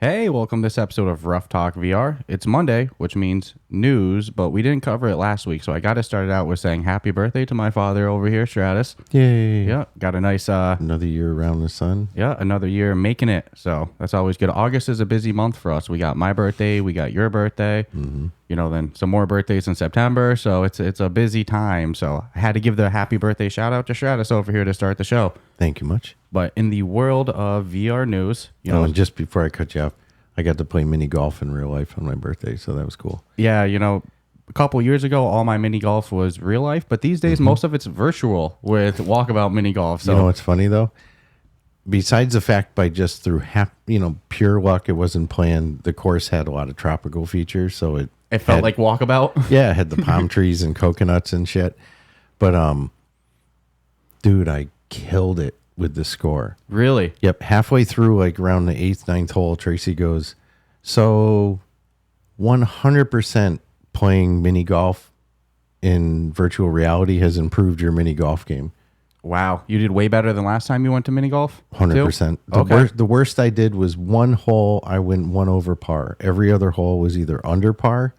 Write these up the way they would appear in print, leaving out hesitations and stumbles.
Hey, welcome to this episode of Ruff Talk VR. It's Monday, which means news, but we didn't cover it last week, so I got to start it out with saying happy birthday to my father over here, Stratus. Yay. Yeah, got a nice... Another year around the sun. Yeah, another year making it, so that's always good. August is a busy month for us. We got my birthday, we got your birthday, you know, then some more birthdays in September, so it's a busy time, so I had to give the happy birthday shout out to Stratus over here to start the show. Thank you much. But in the world of VR news, you know... And just before I cut you off, I got to play mini golf in real life on my birthday, so that was cool. Yeah, you know, a couple years ago, all my mini golf was real life, but these days, most of it's virtual with Walkabout Mini Golf. So You know what's funny, though? Besides the fact by just through pure luck, it wasn't planned. The course had a lot of tropical features, so it felt like Walkabout. Yeah, it had the palm trees and coconuts and shit. But, dude, I killed it with the score. Really? Yep. Halfway through, like around the 8th, 9th hole, Tracy goes, so 100% playing mini golf in virtual reality has improved your mini golf game. Wow. You did way better than last time you went to mini golf? 100%. The worst I did was one hole, I went one over par. Every other hole was either under par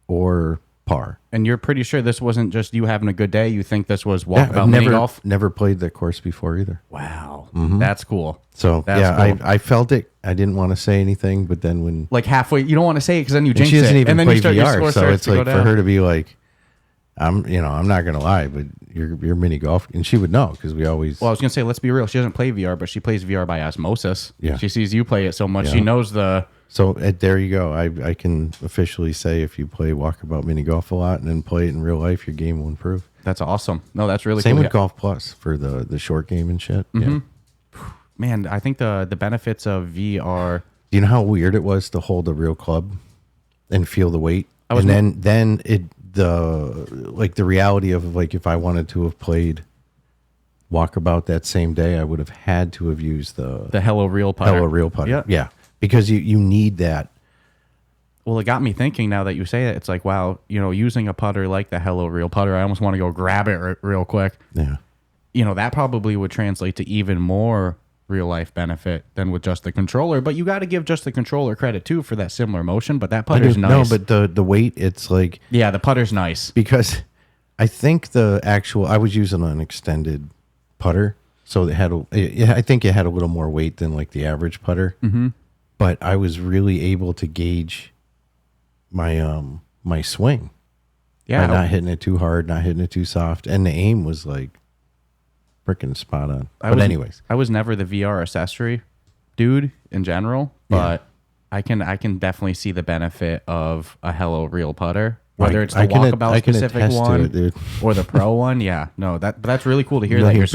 or par. And you're pretty sure this wasn't just you having a good day? You think this was Walkabout Mini Golf? Never played that course before either. Wow. That's cool. So, That's cool. I felt it. I didn't want to say anything, but then when... Like halfway, you don't want to say it because then you jinx she doesn't it. even And then play you start, your VR, score so starts it's to go like for down. her to be like, I'm not going to lie, but you're mini golf. And she would know because we always... Well, I was going to say, let's be real. She doesn't play VR, but she plays VR by osmosis. Yeah. She sees you play it so much. Yeah. She knows the... So there you go. I can officially say if you play Walkabout Mini Golf a lot and then play it in real life, your game will improve. That's awesome. No, that's really Same cool. with Golf Plus for the short game and shit. Yeah. Man, I think the benefits of VR... Do you know how weird it was to hold a real club and feel the weight? was And then the reality of like if I wanted to have played Walkabout that same day, I would have had to have used the Hello Real putter. Hello Real putter. Yeah. Yeah. Because you need that. Well, it got me thinking now that you say it. It's like, wow, you know, using a putter like the Hello Real putter, I almost want to go grab it real quick. Yeah. You know, that probably would translate to even more real life benefit than with just the controller. But you got to give just the controller credit too for that similar motion. But that putter's nice. No, but the weight, it's like... Yeah, the putter's nice. Because I think I was using an extended putter. So I think it had a little more weight than like the average putter. Mm-hmm. But I was really able to gauge my swing. Yeah. By not hitting it too hard, not hitting it too soft. And the aim was like freaking spot on. Anyways. I was never the VR accessory dude in general, but I can definitely see the benefit of a Hello Real putter. Whether it's the Walkabout specific one or the Pro one. Yeah. No, that's really cool to hear that your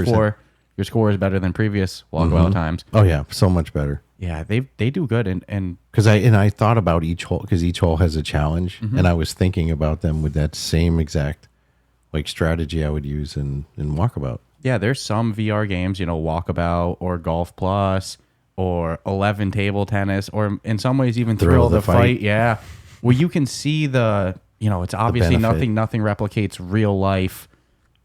score is better than previous Walkabout times. Oh yeah, so much better. Yeah, they do good and because I thought about each hole because each hole has a challenge, and I was thinking about them with that same exact like strategy I would use in Walkabout. Yeah, there's some VR games, you know, Walkabout or Golf Plus or 11 Table Tennis or in some ways even Thrill the Fight. Yeah, where you can see the, you know, it's obviously nothing replicates real life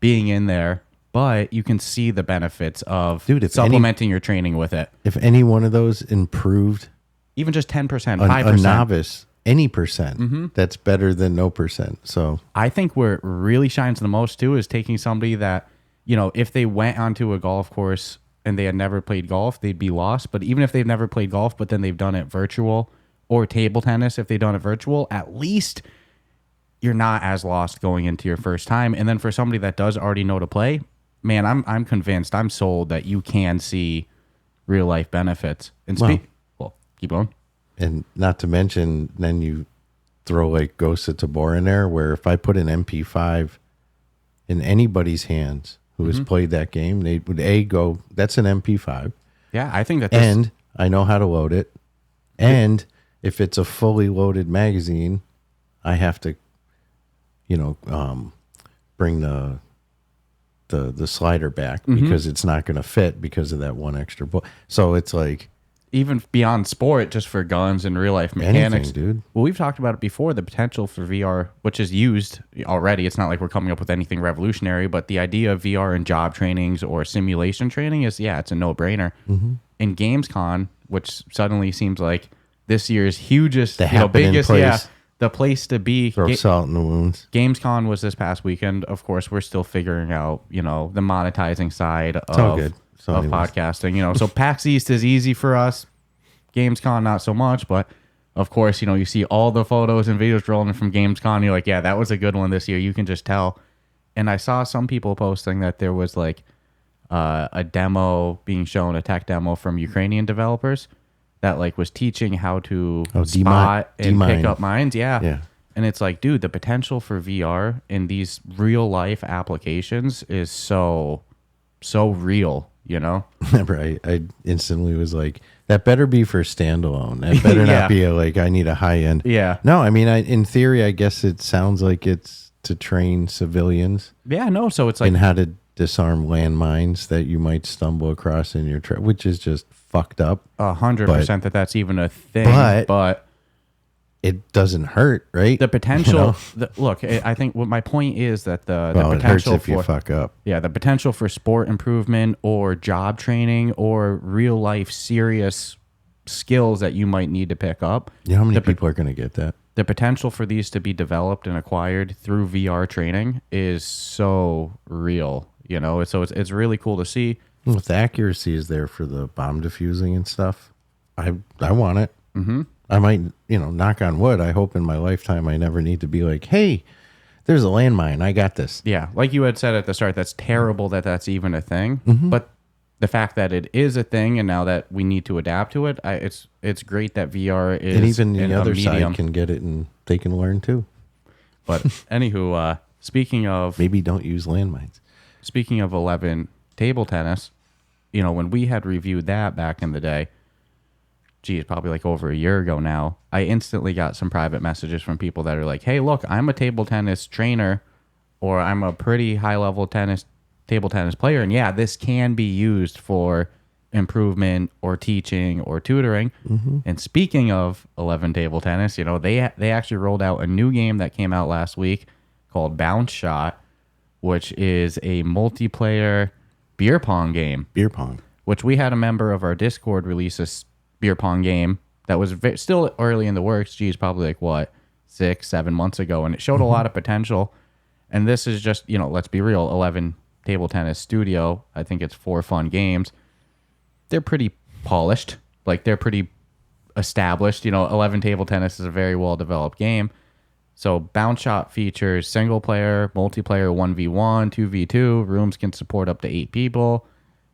being in there. But you can see the benefits of supplementing your training with it. If any one of those improved, even just 10%, 5%, a novice, any percent, that's better than no percent. So I think where it really shines the most too is taking somebody that, you know, if they went onto a golf course and they had never played golf, they'd be lost. But even if they've never played golf, but then they've done it virtual, or table tennis, if they've done it virtual, at least you're not as lost going into your first time. And then for somebody that does already know to play, man, I'm convinced, I'm sold that you can see real life benefits. And keep going. And not to mention, then you throw like Ghost of Tabor in there, where if I put an MP5 in anybody's hands who has played that game, they would go, that's an MP5. Yeah, I think that. And I know how to load it. And if it's a fully loaded magazine, I have to, bring the slider back because it's not going to fit because of that one extra book. So it's like even beyond sport, just for guns and real life mechanics, anything, dude. Well, we've talked about it before, the potential for VR, which is used already. It's not like we're coming up with anything revolutionary, but the idea of VR in job trainings or simulation training is, it's a no-brainer. In Gamescom, which suddenly seems like this year's hugest, The happening biggest, place. the place to be. Throw salt in the wounds. Gamescom was this past weekend. Of course, we're still figuring out, the monetizing side all good. of podcasting. So PAX East is easy for us. Gamescom, not so much. But, of course, you see all the photos and videos rolling from Gamescom. You're like, yeah, that was a good one this year. You can just tell. And I saw some people posting that there was, like, a demo being shown, a tech demo from Ukrainian developers that like was teaching how to spot and pick up mines. Yeah. And it's like, dude, the potential for VR in these real life applications is so real, Remember, I instantly was like, that better be for standalone. That better not be I need a high end. Yeah. No, I mean, in theory, I guess it sounds like it's to train civilians. Yeah, no. So it's like, and how to disarm landmines that you might stumble across in your trip, which is just fucked up. 100% that's even a thing. But it doesn't hurt, right? The potential. Look, I think what my point is that the potential it hurts if you fuck up. Yeah, the potential for sport improvement or job training or real life serious skills that you might need to pick up. You know how many people are going to get that? The potential for these to be developed and acquired through VR training is so real. So it's really cool to see. If the accuracy is there for the bomb diffusing and stuff, I want it. Mm-hmm. I might, knock on wood. I hope in my lifetime I never need to be like, hey, there's a landmine. I got this. Yeah, like you had said at the start, that's terrible that that's even a thing. Mm-hmm. But the fact that it is a thing and now that we need to adapt to it, it's great that VR is. And even the other side can get it and they can learn too. But anywho, speaking of... Maybe don't use landmines. Speaking of 11 table tennis, when we had reviewed that back in the day, geez, probably like over a year ago now, I instantly got some private messages from people that are like, hey, look, I'm a table tennis trainer or I'm a pretty high-level table tennis player, and yeah, this can be used for improvement or teaching or tutoring. Mm-hmm. And speaking of 11 table tennis, they actually rolled out a new game that came out last week called Bounce Shot, which is a multiplayer beer pong game. Beer pong. Which we had a member of our Discord release this beer pong game that was still early in the works. Geez, probably like 6-7 months ago. And it showed a lot of potential. And this is just, let's be real, 11 table tennis studio. I think it's 4 fun games. They're pretty polished. Like they're pretty established. 11 table tennis is a very well-developed game. So Bounce Shot features single player, multiplayer 1v1, 2v2. Rooms can support up to 8 people.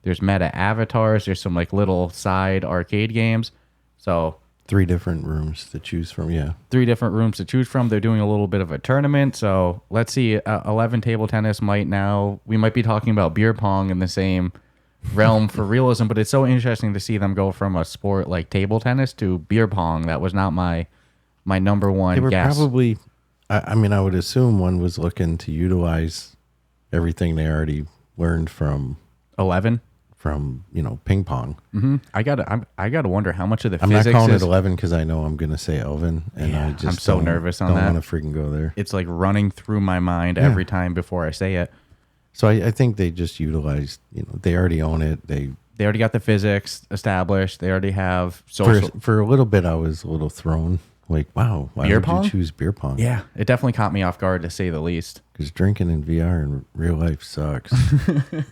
There's meta avatars. There's some like little side arcade games. So 3 different rooms to choose from. Yeah. 3 different rooms to choose from. They're doing a little bit of a tournament. So let's see. 11 table tennis we might be talking about beer pong in the same realm for realism, but it's so interesting to see them go from a sport like table tennis to beer pong. That was not my number one They were guess. Probably... I mean, I would assume one was looking to utilize everything they already learned from 11, from ping pong. Mm-hmm. I gotta wonder how much of the I'm physics not calling is, it 11 because I know I'm gonna say Elvin, and I just I'm so nervous on that. Don't want to freaking go there. It's like running through my mind every time before I say it. So I think they just utilized. They already own it. They already got the physics established. They already have social. For a little bit, I was a little thrown. Like, wow, why would you choose beer pong? Yeah, it definitely caught me off guard, to say the least. Because drinking in VR in real life sucks.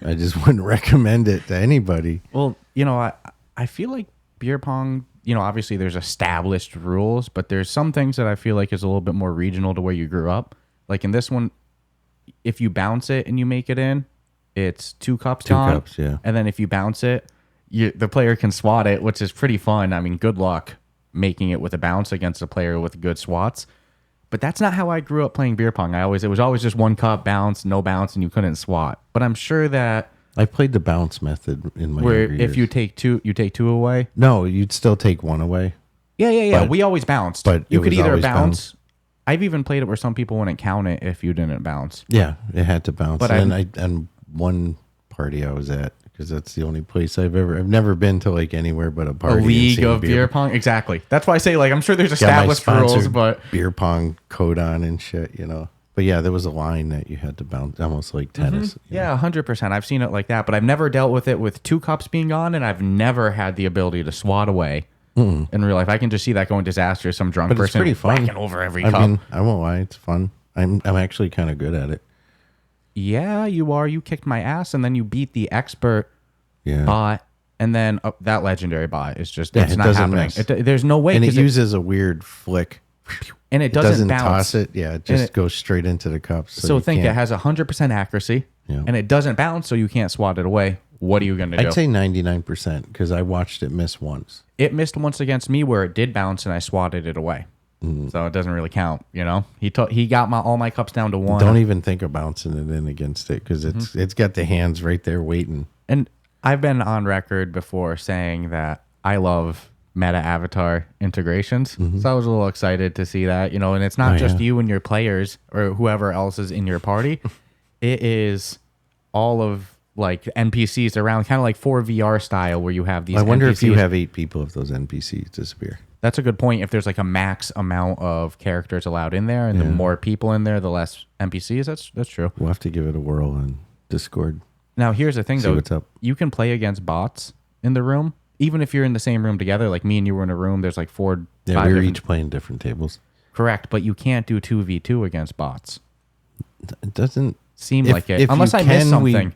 I just wouldn't recommend it to anybody. Well, I feel like beer pong, obviously there's established rules, but there's some things that I feel like is a little bit more regional to where you grew up. Like in this one, if you bounce it and you make it in, it's 2 cups gone. 2 cups, yeah. And then if you bounce it, the player can swat it, which is pretty fun. I mean, good luck making it with a bounce against a player with good swats. But that's not how I grew up playing beer pong. It was always just 1 cup, bounce, no bounce, and you couldn't swat. But I'm sure that I played the bounce method in my where younger years. If you take 2 away. No, you'd still take 1 away. Yeah. But we always bounced. But you could either bounce. I've even played it where some people wouldn't count it if you didn't bounce. Yeah, it had to bounce. But and one party I was at, because that's the only place I've never been to like anywhere but a party. A league of beer pong? Exactly. That's why I say, like, I'm sure there's established rules, but beer pong code on and shit, But yeah, there was a line that you had to bounce, almost like tennis. Mm-hmm. Yeah, 100%. I've seen it like that, but I've never dealt with it with 2 cups being gone, and I've never had the ability to swat away. in real life. I can just see that going disastrous. Some drunk But it's person pretty fun. whacking over every I cup. mean, I won't lie, it's fun. I'm actually kind of good at it. Yeah, you are. You kicked my ass, and then you beat the expert Yeah. bot, and then that legendary bot is just Yeah, it's it not doesn't happening. miss. There's no way, And it 'cause uses a weird flick. and it It doesn't, doesn't bounce. toss it. Yeah, it just goes straight into the cups. So you think it can't- has 100% accuracy, Yeah. and it doesn't bounce, so you can't swat it away. What are you going to do? I'd say 99% because I watched it miss once. It missed once against me where it did bounce, and I swatted it away. So it doesn't really count, you know. He got all my cups down to one. Don't even think of bouncing it in against it because it's got the hands right there waiting. And I've been on record before saying that I love meta avatar integrations. So I was a little excited to see that, you know, and it's not just you and your players or whoever else is in your party. It is all of like NPCs around, kind of like 4VR style where you have these I wonder if you NPCs. have 8 people if those NPCs disappear. That's a good point. If there's like a max amount of characters allowed in there and the more people in there, the less NPCs, that's true. We'll have to give it a whirl on Discord. Now, here's the thing, See though. what's up. You can play against bots in the room, even if you're in the same room together. Like me and you were in a room. There's like 4, Yeah, 5 we were different- each playing different tables. Correct, but you can't do 2v2 against bots. It doesn't Seem if- like it. if Unless you I missed can, we- something.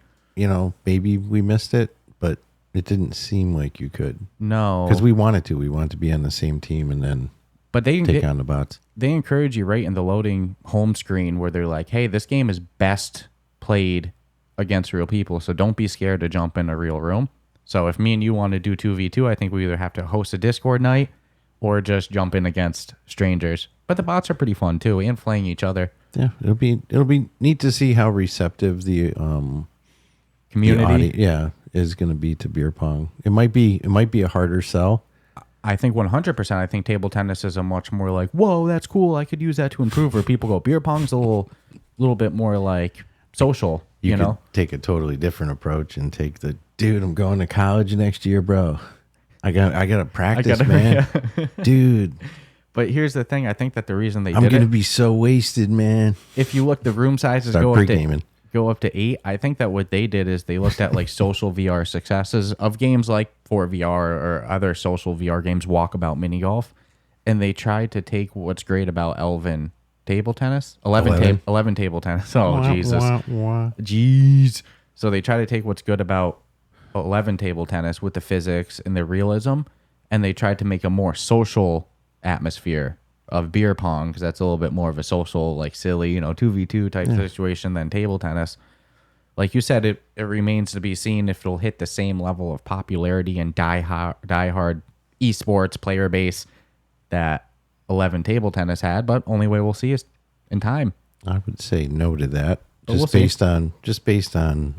Maybe we missed it, but it didn't seem like you could No. because we wanted to. We wanted to be on the same team and then But take on the bots. they encourage you right in the loading home screen where they're like, hey, this game is best played against real people, so don't be scared to jump in a real room. So if me and you want to do 2v2, I think we either have to host a Discord night or just jump in against strangers. But the bots are pretty fun too, and flaying each other. Yeah, it'll be neat to see how receptive the Community. is going to be to beer pong. It might be a harder sell. I think 100%. I think table tennis is a much more like, whoa, that's cool. I could use that to improve. Where people go, beer pong's a little bit more like social. You could know, take a totally different approach and take the dude. I'm going to college next year, bro. I got to practice, man, dude. But here's the thing. I think that the reason they I'm did gonna it, be so wasted, man. if you look, the room sizes Start go up to 8. I think that what they did is they looked at like social VR successes of games like 4VR or other social VR games, Walkabout Mini Golf, and they tried to take what's great about Elven table tennis, 11 table tennis. Oh, Jesus. Jeez. So they try to take what's good about 11 table tennis with the physics and the realism, and they tried to make a more social atmosphere of beer pong, because that's a little bit more of a social, like silly, 2v2 type situation than table tennis. Like you said, it remains to be seen if it'll hit the same level of popularity and die-hard esports player base that 11 table tennis had, but only way we'll see is in time. I would say no to that. But we'll Just based on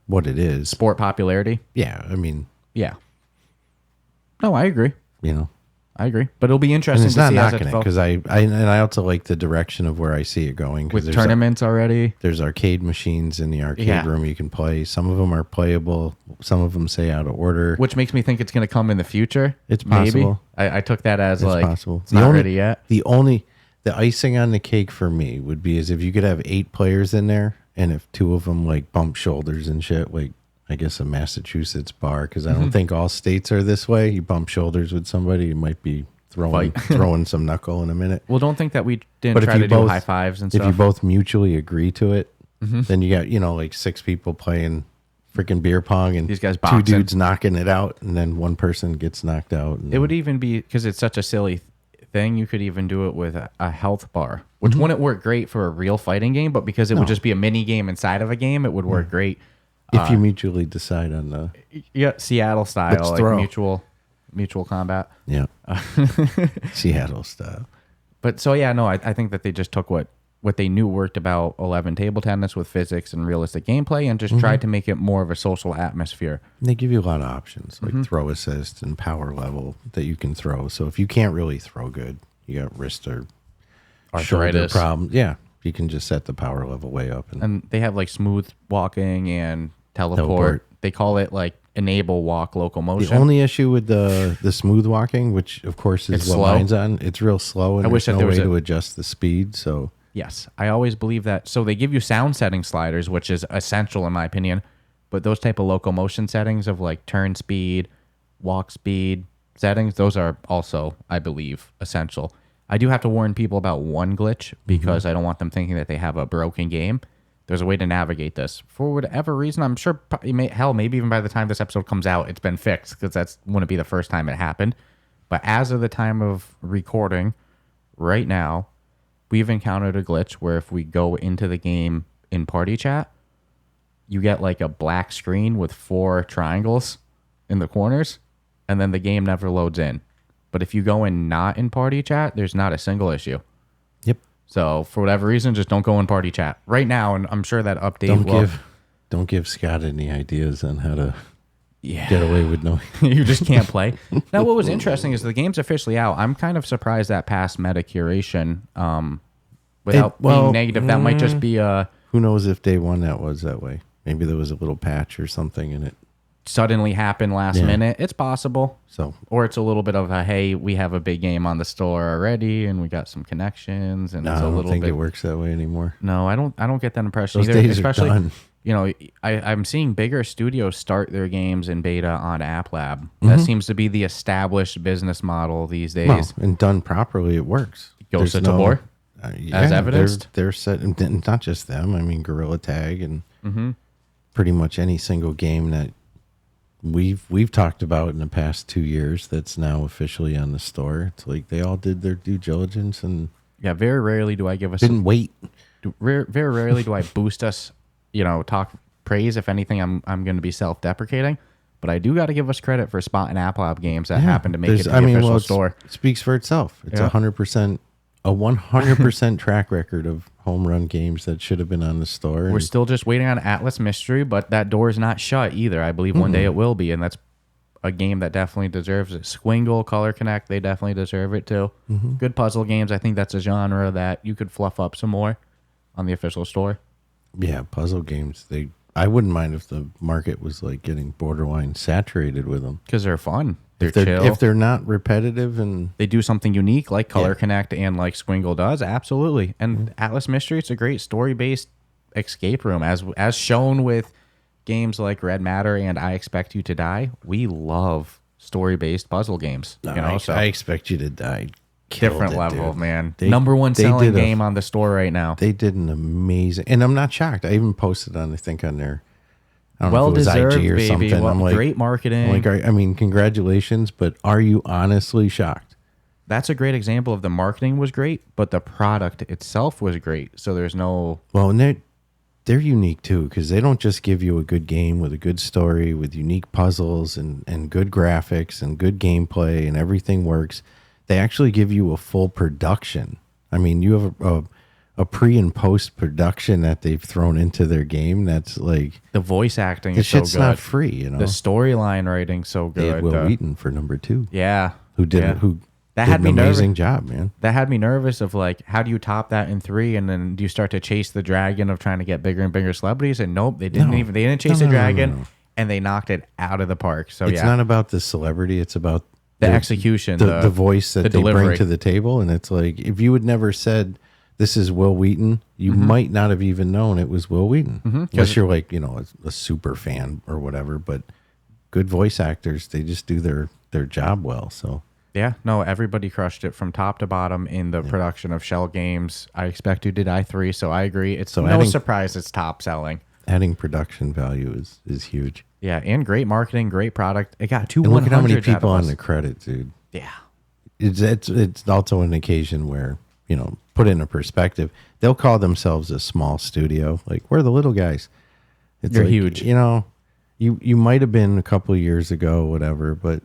what it is. Sport popularity. Yeah, I mean, Yeah. No, I agree. you know, I agree. But it'll be and interesting it's to not see as it knocking it develops. because I also like the direction of where I see it going. 'Cause With there's tournaments already. there's arcade machines in the arcade Yeah. room you can play. Some of them are playable. Some of them say out of order. Which makes me think it's going to come in the future. It's Maybe. possible. I took that as It's like, possible. it's not ready yet. The icing on the cake for me would be is if you could have 8 players in there, and if 2 of them like bump shoulders and shit, like I guess a Massachusetts bar, because I don't think all states are this way. You bump shoulders with somebody, you might be throwing some knuckle in a minute. Well, don't think that we didn't But try to do high fives and if stuff. you both mutually agree to it, then you got like 6 people playing freaking beer pong, and These guys 2 boxing. dudes knocking it out, and then one person gets knocked out. And It would even be, because it's such a silly thing, you could even do it with a health bar, which wouldn't work great for a real fighting game, but because it would just be a mini game inside of a game, it would work great. if you mutually decide on the Yeah, Seattle style, Let's like throw. mutual combat. yeah Seattle style. But so yeah, no, I think that they just took what they knew worked about 11 table tennis with physics and realistic gameplay and just tried to make it more of a social atmosphere. And they give you a lot of options, like throw assist and power level that you can throw. So if you can't really throw good, you got wrist or shoulder Arthritis. problem. Yeah, you can just set the power level way up. And they have like smooth walking and teleport. Teleport. They call it like enable walk locomotion. The only issue with the smooth walking, which of course is It's what slow. mine's on, it's real slow, and I wish there's that no there was way a- to adjust the speed. So Yes, I always believe that. So they give you sound setting sliders, which is essential in my opinion. But those type of locomotion settings of like turn speed, walk speed, settings, those are also, I believe, essential. I do have to warn people about one glitch because I don't want them thinking that they have a broken game. There's a way to navigate this. For whatever reason, I'm sure, maybe even by the time this episode comes out, it's been fixed because that wouldn't be the first time it happened. But as of the time of recording, right now, we've encountered a glitch where if we go into the game in party chat, you get like a black screen with 4 triangles in the corners, and then the game never loads in. But if you go in not in party chat, there's not a single issue. Yep. So for whatever reason, just don't go in party chat right now. And I'm sure that update don't give Scott any ideas on how to get away with knowing. You just can't play. Now, what was interesting is the game's officially out. I'm kind of surprised that passed meta curation without being negative. That might just be a... Who knows if day one that was that way. Maybe there was a little patch or something in it. Suddenly happened last minute. It's possible. So, or it's a little bit of a, hey, we have a big game on the store already and we got some connections, and it's a little bit... I don't think it works that way anymore. No, I don't get that impression either. Days especially are done. You know, I'm seeing bigger studios start their games in beta on App Lab. That seems to be the established business model these days. Well, and done properly, it works. Ghost of Tabor, as evidenced. They're set, and not just them. I mean, Gorilla Tag and pretty much any single game that we've talked about in the past 2 years that's now officially on the store. It's like they all did their due diligence, and very rarely do I give us wait. Very rarely do I boost us. Talk praise. If anything, I'm going to be self-deprecating, but I do got to give us credit for spotting App Lab games that happen to make it to the official store. It speaks for itself. It's 100% track record of home run games that should have been on the store. We're still just waiting on Atlas Mystery, but that door is not shut either. I believe one day it will be, and that's a game that definitely deserves it. Squingle, Color Connect, they definitely deserve it too. Good puzzle games. I think that's a genre that you could fluff up some more on the official store. Yeah, puzzle games. I wouldn't mind if the market was like getting borderline saturated with them because they're fun. They're chill. If they're not repetitive and they do something unique like Color Connect and like Squingle does, absolutely. And Atlas Mystery, it's a great story-based escape room, as shown with games like Red Matter and I Expect You to Die. We love story-based puzzle games. I Expect You to Die. Different level, dude. Man. Number one selling game on the store right now. They did an amazing, and I'm not shocked. I even posted on, I think, on their, I don't know if it was IG or something. I'm like, great marketing. I'm like, I mean, congratulations, but are you honestly shocked? That's a great example of the marketing was great, but the product itself was great. So there's no... Well, and they're unique too, because they don't just give you a good game with a good story, with unique puzzles and good graphics and good gameplay and everything works. They actually give you a full production. I mean, you have a pre and post production that they've thrown into their game. That's like the voice acting is so good. It's not free, The storyline writing so good. They had Will Wheaton for number 2. Yeah, who did an amazing job, man. That had me nervous of like, how do you top that in 3? And then do you start to chase the dragon of trying to get bigger and bigger celebrities? And nope, they didn't even. They didn't chase the dragon, and they knocked it out of the park. So it's not about the celebrity. It's about the execution, the voice that they bring to the table. And it's like, if you had never said this is Will Wheaton, you might not have even known it was Will Wheaton. Unless you're like, a super fan or whatever. But good voice actors, they just do their job well. So yeah, no, everybody crushed it from top to bottom in the production of Shell games. I Expect You to Die 3, so I agree. It's no surprise it's top selling. Adding production value is huge. Yeah, and great marketing, great product. It got 200. And look at how many people on the credit, dude. Yeah, it's also an occasion where, put in a perspective, they'll call themselves a small studio. Like, we're the little guys. You're huge. You might have been a couple of years ago, whatever, but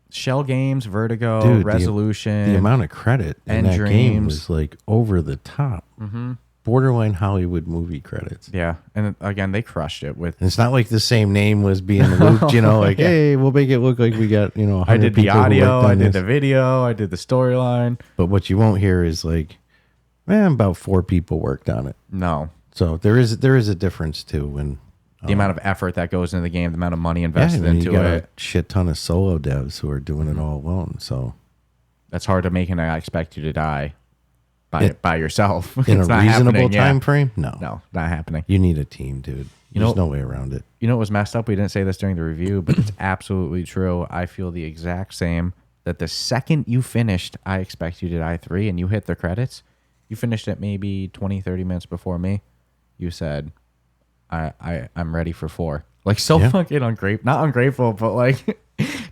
Shell Games, Vertigo, Resolution, the amount of credit in that game was like over the top. Borderline Hollywood movie credits. Yeah, and again, they crushed it with. And it's not like the same name was being looped. Hey, we'll make it look like we got 100 I did the audio, I did this. the video, I did the storyline. But what you won't hear is like, about 4 people worked on it. No, so there is a difference too when the amount of effort that goes into the game, the amount of money invested into you got it. A shit ton of solo devs who are doing it all alone. So that's hard to make, and I Expect You to Die. By yourself in a reasonable time frame. No, not happening. You need a team, dude. There's no way around it. You know what was messed up? We didn't say this during the review, but it's absolutely true. I feel the exact same. That the second you finished I Expect You to Die 3 and you hit the credits, you finished it maybe 20, 30 minutes before me. You said, I'm ready for 4. Like, so fucking ungrateful. Not ungrateful, but like,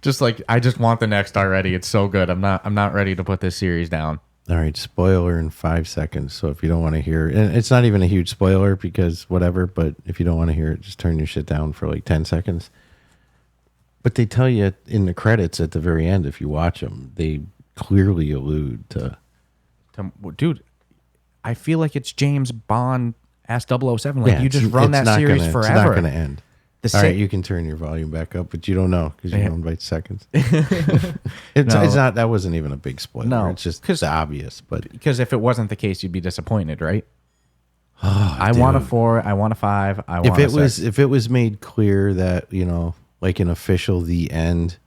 just like, I just want the next already. It's so good. I'm not ready to put this series down. All right, spoiler in 5 seconds. So if you don't want to hear it, and it's not even a huge spoiler because whatever, but if you don't want to hear it, just turn your shit down for like 10 seconds. But they tell you in the credits at the very end, if you watch them, they clearly allude to dude, I feel like it's James Bond as 007. Like, you just run that series forever. It's not going to end. All right, you can turn your volume back up, but you don't know because you're on by seconds. It's not. That wasn't even a big spoiler. No, it's just obvious. But because if it wasn't the case, you'd be disappointed, right? I want a 4. I want a 5. I want a 6. If it was made clear that, you know, like an official the end,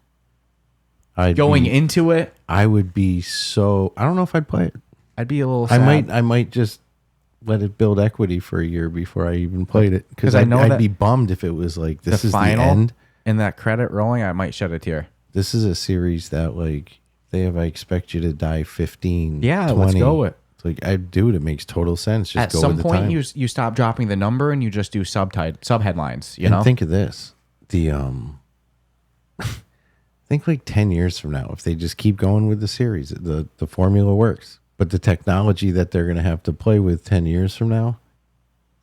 into it, I would be so. I don't know if I'd play it. I'd be a little sad. I might just let it build equity for a year before I even played it, because I'd be bummed if it was like this is the end and that credit rolling. I might shed a tear. This is a series that like they have I Expect You to Die 15. Yeah, 20. let's go with. It's like it makes total sense. Just at go some with the point time. you stop dropping the number and you just do subheadlines. You know, think of this. The think like 10 years from now, if they just keep going with the series, the formula works. But the technology that they're going to have to play with 10 years from now,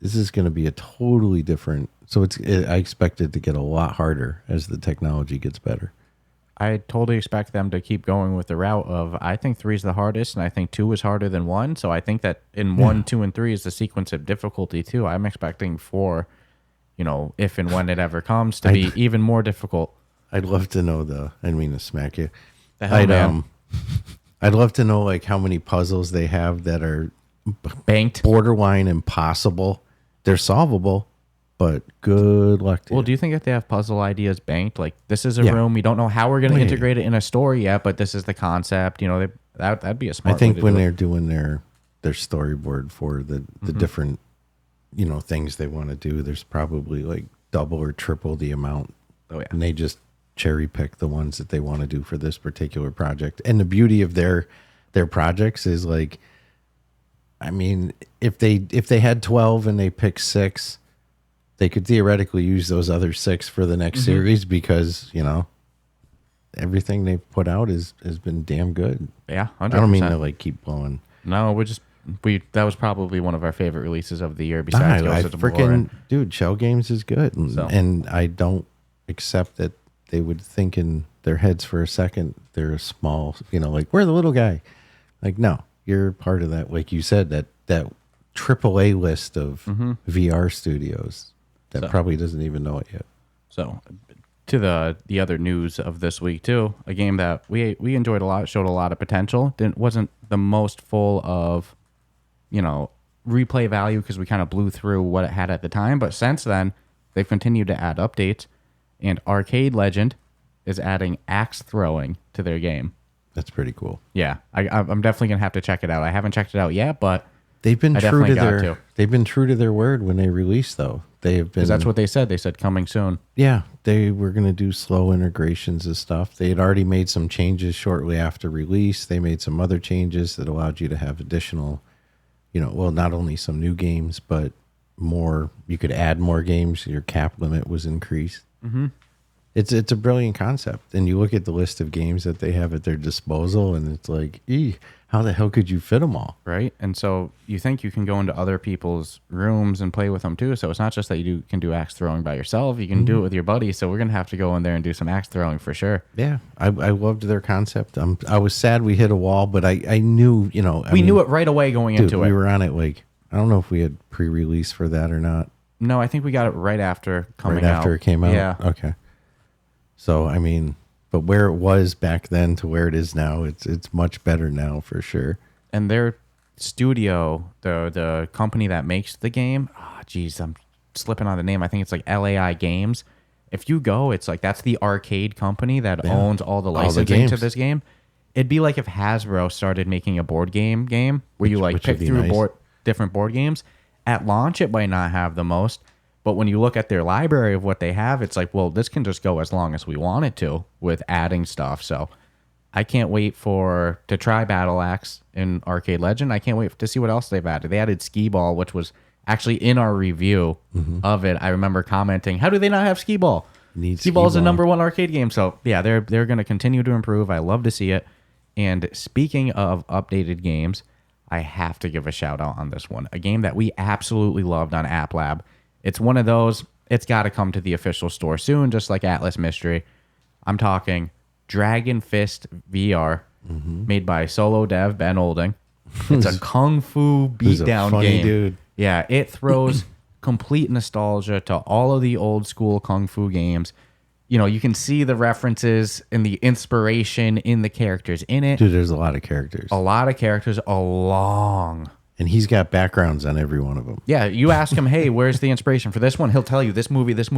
this is going to be a totally different. So I expect it to get a lot harder as the technology gets better. I totally expect them to keep going with the route of, I think 3 is the hardest, and I think 2 is harder than 1. So I think that in 1, 2, and 3 is the sequence of difficulty too. I'm expecting 4, you know, if and when it ever comes, to be even more difficult. I'd love to know I didn't mean to smack you. The hell, man. I'd love to know like how many puzzles they have that are banked, borderline impossible. They're solvable, but good luck to you. Do you think that they have puzzle ideas banked? Like, this is a room. We don't know how we're going to integrate it in a story yet, but this is the concept. You know, that'd be a smart. I think when they're doing their storyboard for the different, you know, things they want to do, there's probably like double or triple the amount. Oh yeah, and they just cherry pick the ones that they want to do for this particular project. And the beauty of their projects is like, I mean, if they had 12 and they pick 6, they could theoretically use those other 6 for the next series, because, you know, everything they've put out has been damn good. Yeah, 100%. I don't mean to like keep blowing. No, that was probably one of our favorite releases of the year besides Ghost of War. Dude, Shell Games is good. And I don't accept that they would think in their heads for a second they're a small, you know, like, we're the little guy. Like, no, you're part of that, like you said, that AAA list of VR studios that probably doesn't even know it yet. So to the other news of this week too, a game that we enjoyed a lot, showed a lot of potential, wasn't the most full of, you know, replay value because we kind of blew through what it had at the time, but since then they've continued to add updates. And Arcade Legend is adding axe throwing to their game. That's pretty cool. Yeah, I'm definitely gonna have to check it out. I haven't checked it out yet, but they've been true to their word when they released, though. They have been, because that's what they said. They said coming soon. Yeah, they were gonna do slow integrations of stuff. They had already made some changes shortly after release. They made some other changes that allowed you to have additional, you know, well, not only some new games, but more. You could add more games. Your cap limit was increased. Mm-hmm. It's a brilliant concept, and you look at the list of games that they have at their disposal, and it's like, how the hell could you fit them all? Right, and so you think you can go into other people's rooms and play with them too. So it's not just that you can do axe throwing by yourself; you can do it with your buddy. So we're gonna have to go in there and do some axe throwing for sure. Yeah, I loved their concept. I was sad we hit a wall, but I knew, you know, we knew it right away going into it. We were on it like, I don't know if we had pre-release for that or not. No, I think we got it right after coming out. Right after it came out? Yeah. Okay. So, I mean, but where it was back then to where it is now, it's much better now for sure. And their studio, the company that makes the game, I'm slipping on the name. I think it's like LAI Games. If you go, it's like that's the arcade company that owns all the licensing to this game. It'd be like if Hasbro started making a board game where you like pick through different board games. At launch, it might not have the most, But when you look at their library of what they have, it's like, well, this can just go as long as we want it to with adding stuff. So I can't wait to try Battle Axe in Arcade Legend. I can't wait to see what else they've added. They added Skee Ball, which was actually in our review of it. I remember commenting, how do they not have Skee Ball? Skee Ball is the #1 arcade game. So yeah, they're going to continue to improve. I love to see it. And speaking of updated games, I have to give a shout out on this one. A game that we absolutely loved on App Lab. It's one of those, it's got to come to the official store soon, just like Atlas Mystery. I'm talking Dragon Fist VR, made by solo dev Ben Olding. It's a kung fu beatdown game. Dude. Yeah, it throws complete nostalgia to all of the old school kung fu games. You know, you can see the references and the inspiration in the characters in it. Dude, there's a lot of characters. Along. And he's got backgrounds on every one of them. Yeah, you ask him, hey, where's the inspiration for this one? He'll tell you this movie, this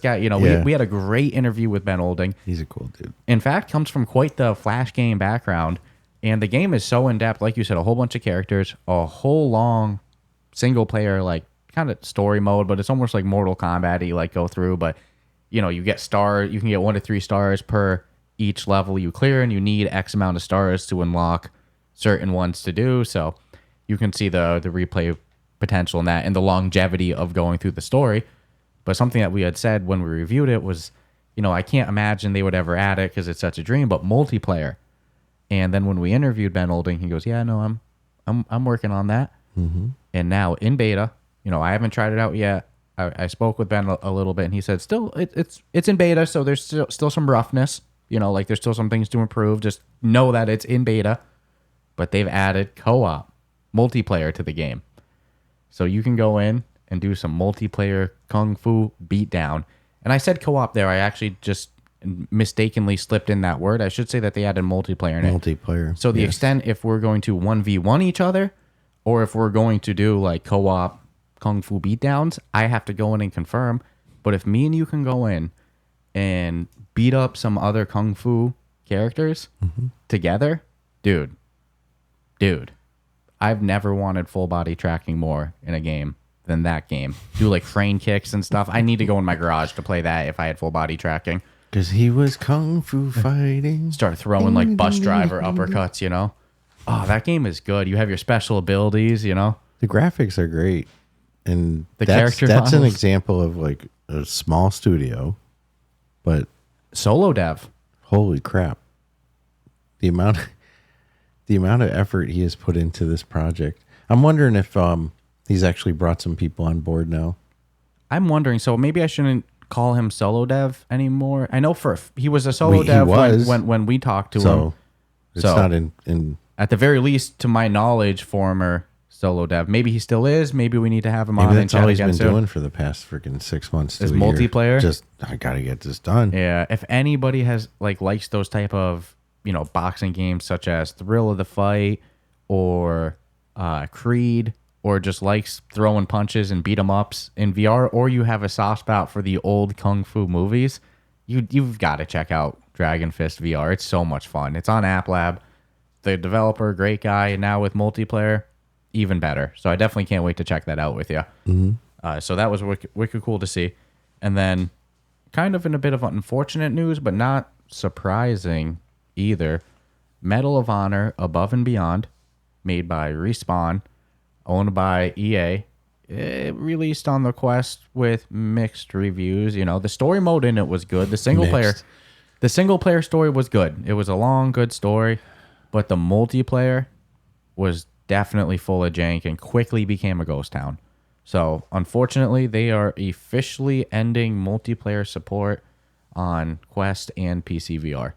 guy. You know, we had a great interview with Ben Olding. He's a cool dude. In fact, comes from quite the Flash game background. And the game is so in-depth, like you said, a whole bunch of characters, a whole long single-player, like, kind of story mode, but it's almost like Mortal Kombat-y, like, go through. But, you know, you can get 1 to 3 stars per each level you clear, and you need X amount of stars to unlock certain ones to do, so you can see the replay potential in that and the longevity of going through the story. But something that we had said when we reviewed it was, you know, I can't imagine they would ever add it because it's such a dream, but multiplayer. And then when we interviewed Ben Olding, he goes, yeah, no, I'm working on that. And now in beta, you know, I haven't tried it out yet. I spoke with Ben a little bit, and he said still it's in beta, so there's still some roughness. You know, like there's still some things to improve. Just know that it's in beta. But they've added co-op multiplayer to the game. So you can go in and do some multiplayer kung fu beatdown. And I said co-op there. I actually just mistakenly slipped in that word. I should say that they added multiplayer in it. Multiplayer. So the extent if we're going to 1v1 each other, or if we're going to do like co-op kung fu beatdowns, I have to go in and confirm. But if me and you can go in and beat up some other kung fu characters together, dude, I've never wanted full body tracking more in a game than that game. Do like frame kicks and stuff. I need to go in my garage to play that if I had full body tracking. Because he was kung fu fighting. Start throwing like bus driver uppercuts, you know? Oh, that game is good. You have your special abilities, you know? The graphics are great. And that's an example of like a small studio, but solo dev. Holy crap. The amount of effort he has put into this project. I'm wondering if he's actually brought some people on board now. I'm wondering, so maybe I shouldn't call him solo dev anymore. I know he was a solo dev when we talked to him. It's not in at the very least, to my knowledge, former solo dev. Maybe he still is. Maybe we need to have him on. That's all he's been doing for the past freaking 6 months. Is multiplayer. Just I gotta get this done. Yeah. If anybody has likes those type of boxing games such as Thrill of the Fight or Creed, or just likes throwing punches and beat 'em ups in VR, or you have a soft spot for the old kung fu movies, you've got to check out Dragon Fist VR. It's so much fun. It's on App Lab. The developer, great guy, and now with multiplayer, even better. So I definitely can't wait to check that out with you. So that was wicked cool to see. And then kind of in a bit of unfortunate news, but not surprising either, Medal of Honor Above and Beyond, made by Respawn, owned by EA, it released on the Quest with mixed reviews. The story mode in it was good. The single player story was good. It was a long, good story, but the multiplayer was definitely full of jank and quickly became a ghost town. So unfortunately, they are officially ending multiplayer support on Quest and PC VR.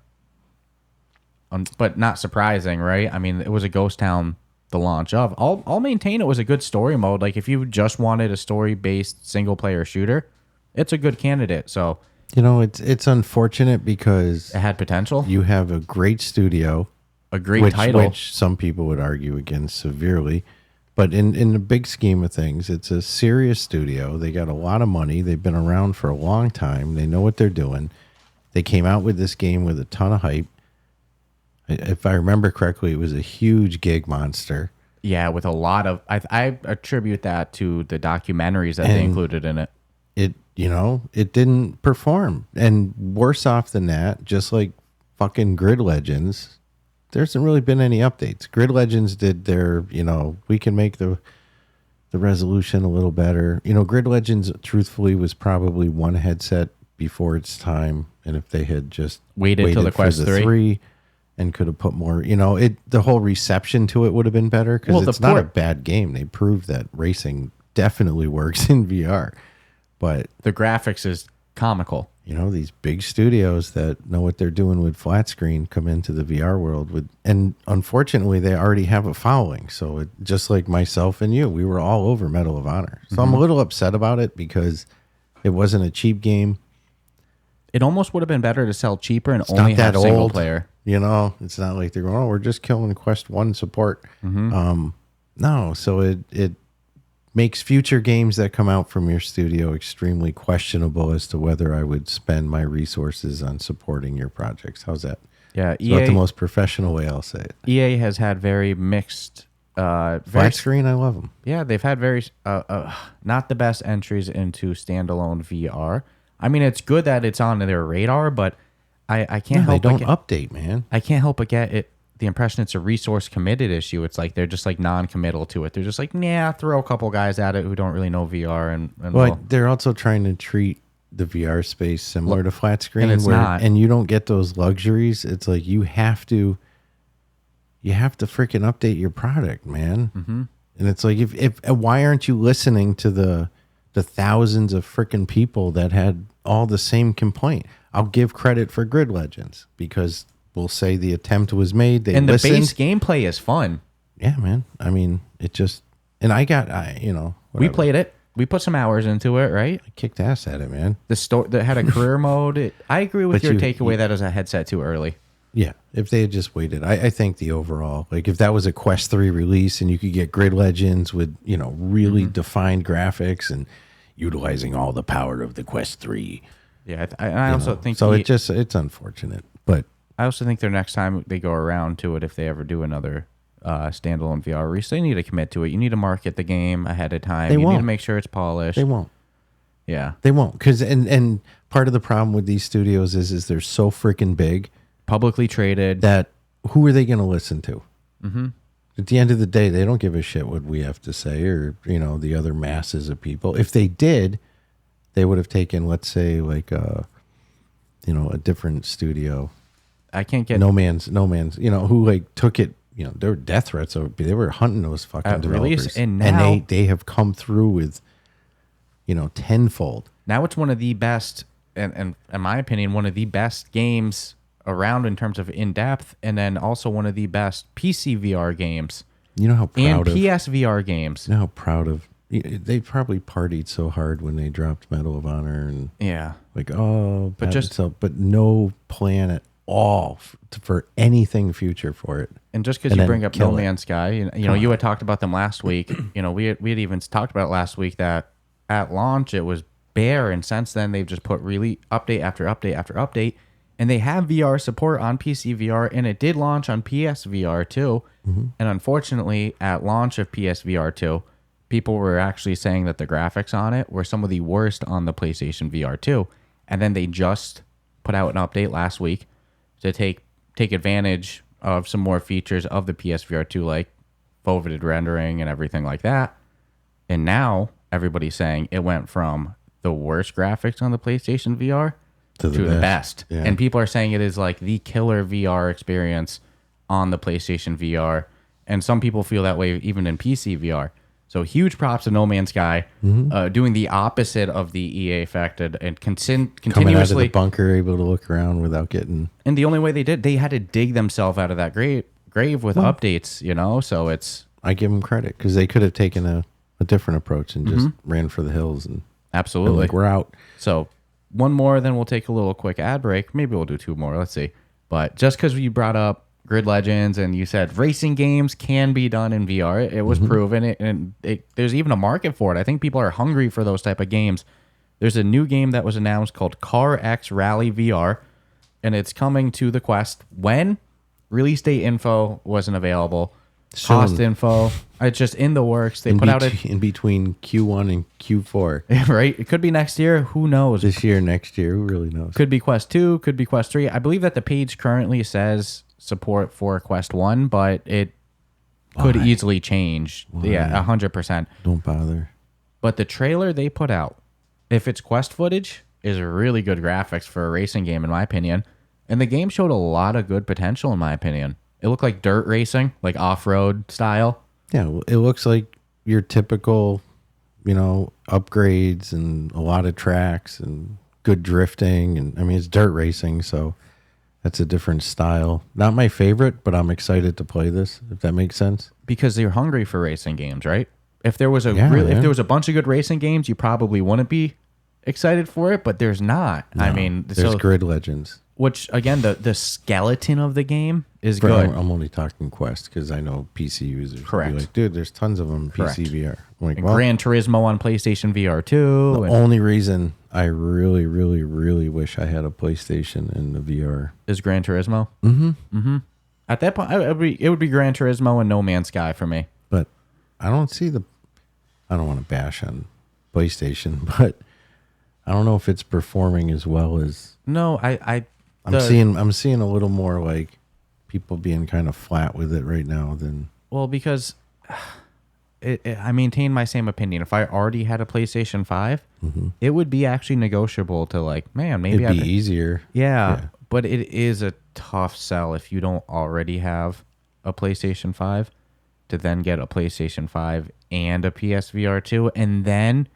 But not surprising, right? I mean, it was a ghost town the launch of. I'll maintain it was a good story mode. Like if you just wanted a story-based single-player shooter, it's a good candidate. So it's unfortunate because it had potential. You have a great studio, a great title, which some people would argue against severely. But in the big scheme of things, it's a serious studio. They got a lot of money. They've been around for a long time. They know what they're doing. They came out with this game with a ton of hype. If I remember correctly, it was a huge gig monster. Yeah, with a lot of... I attribute that to the documentaries that they included in it. it didn't perform. And worse off than that, just like fucking Grid Legends, there hasn't really been any updates. Grid Legends did their, we can make the resolution a little better. Grid Legends, truthfully, was probably one headset before its time. And if they had just waited till the Quest 3 and could have put more, the whole reception to it would have been better, because it's not a bad game. They proved that racing definitely works in VR. But the graphics is comical. These big studios that know what they're doing with flat screen come into the VR world and unfortunately they already have a following. So just like myself and you, we were all over Medal of Honor. So I'm a little upset about it because it wasn't a cheap game. It almost would have been better to sell cheaper and only have single player. It's not like they're going, oh, we're just killing Quest 1 support. No, so it makes future games that come out from your studio extremely questionable as to whether I would spend my resources on supporting your projects. How's that? Yeah, It's not the most professional way I'll say it. EA has had very mixed... flat screen, I love them. Yeah, they've had very... not the best entries into standalone VR. I mean, it's good that it's on their radar, but I can't help they don't update, man. I can't help but get the impression it's a resource committed issue. It's like they're just like non-committal to it. They're just like, nah, throw a couple guys at it who don't really know VR, and they're also trying to treat the VR space similar to flat screen, and it's not. And you don't get those luxuries. It's like you have to freaking update your product, man. And it's like if why aren't you listening to the thousands of freaking people that had all the same complaint? I'll give credit for Grid Legends because we'll say the attempt was made. They and listened. The base gameplay is fun. Yeah, man. I mean, it just... And we played it. We put some hours into it, right? I kicked ass at it, man. The store that had a career mode. I agree with your takeaway that is a headset too early. Yeah, if they had just waited. I think the overall... Like, if that was a Quest 3 release and you could get Grid Legends with, really defined graphics and utilizing all the power of the Quest 3... Yeah, I also think... So it's unfortunate, but... I also think their next time they go around to it, if they ever do another standalone VR release, they need to commit to it. You need to market the game ahead of time. You need to make sure it's polished. They won't. Yeah. They won't. Because and part of the problem with these studios is they're so freaking big. Publicly traded. That who are they going to listen to? At the end of the day, they don't give a shit what we have to say or, the other masses of people. If they did, they would have taken, let's say, like, a different studio. I can't get No Man's, who like took it, there were death threats. They were hunting those fucking developers. And now, they have come through with, tenfold. Now it's one of the best, and in my opinion, one of the best games around in terms of in-depth, and then also one of the best PC VR games. You know how proud and PS VR games. You know how proud of... They probably partied so hard when they dropped Medal of Honor and... Yeah. Like, but no plan at all for anything future for it. And just because you bring up No Man's Sky, you had talked about them last week. We had even talked about last week that at launch it was bare, and since then they've just put really update after update after update, and they have VR support on PC VR, and it did launch on PS VR too. And unfortunately, at launch of PS VR 2, people were actually saying that the graphics on it were some of the worst on the PlayStation VR 2, and then they just put out an update last week to take advantage of some more features of the PSVR 2, like foveated rendering and everything like that. And now everybody's saying it went from the worst graphics on the PlayStation VR to the best. Yeah. And people are saying it is like the killer VR experience on the PlayStation VR. And some people feel that way even in PC VR. So huge props to No Man's Sky, doing the opposite of the EA effect and continuously coming out of the bunker, able to look around without getting. And the only way they had to dig themselves out of that grave with updates. So it's... I give them credit because they could have taken a different approach and just ran for the hills and absolutely like, we're out. So one more, then we'll take a little quick ad break. Maybe we'll do two more. Let's see. But just because you brought up Grid Legends and you said racing games can be done in VR, it was proven, and there's even a market for it. I think people are hungry for those type of games. There's a new game that was announced called Car X Rally VR, and it's coming to the Quest. When? Release date info wasn't available, cost info. It's just in the works. They put out in between Q1 and Q4. Right? It could be next year. Who knows? This year, next year, who really knows? Could be Quest 2, could be Quest 3. I believe that the page currently says support for Quest 1, but it could easily change. Why? Yeah, 100%. Don't bother. But the trailer they put out, if it's Quest footage, is really good graphics for a racing game, in my opinion. And the game showed a lot of good potential, in my opinion. It looked like dirt racing, like off-road style. Yeah, it looks like your typical, upgrades and a lot of tracks and good drifting. And I mean, it's dirt racing, so that's a different style. Not my favorite, but I'm excited to play this, if that makes sense. Because you're hungry for racing games, right? If there was if there was a bunch of good racing games, you probably wouldn't be excited for it, but there's not. No, I mean, there's Grid Legends. Which, again, the skeleton of the game is good. I'm only talking Quest because I know PC users. Correct. Be like, dude, there's tons of them in PC VR. I'm like, Gran Turismo on PlayStation VR 2. The only reason I really, really, really wish I had a PlayStation in the VR is Gran Turismo. Mm-hmm. Mm-hmm. At that point, it would be Gran Turismo and No Man's Sky for me. But I don't see I don't want to bash on PlayStation, but I don't know if it's performing as well as. No, I'm seeing a little more like people being kind of flat with it right now than. Well, because I maintain my same opinion. If I already had a PlayStation 5, it would be actually negotiable to like, man, maybe it'd be easier. Yeah, but it is a tough sell if you don't already have a PlayStation 5 to then get a PlayStation 5 and a PSVR 2, and then.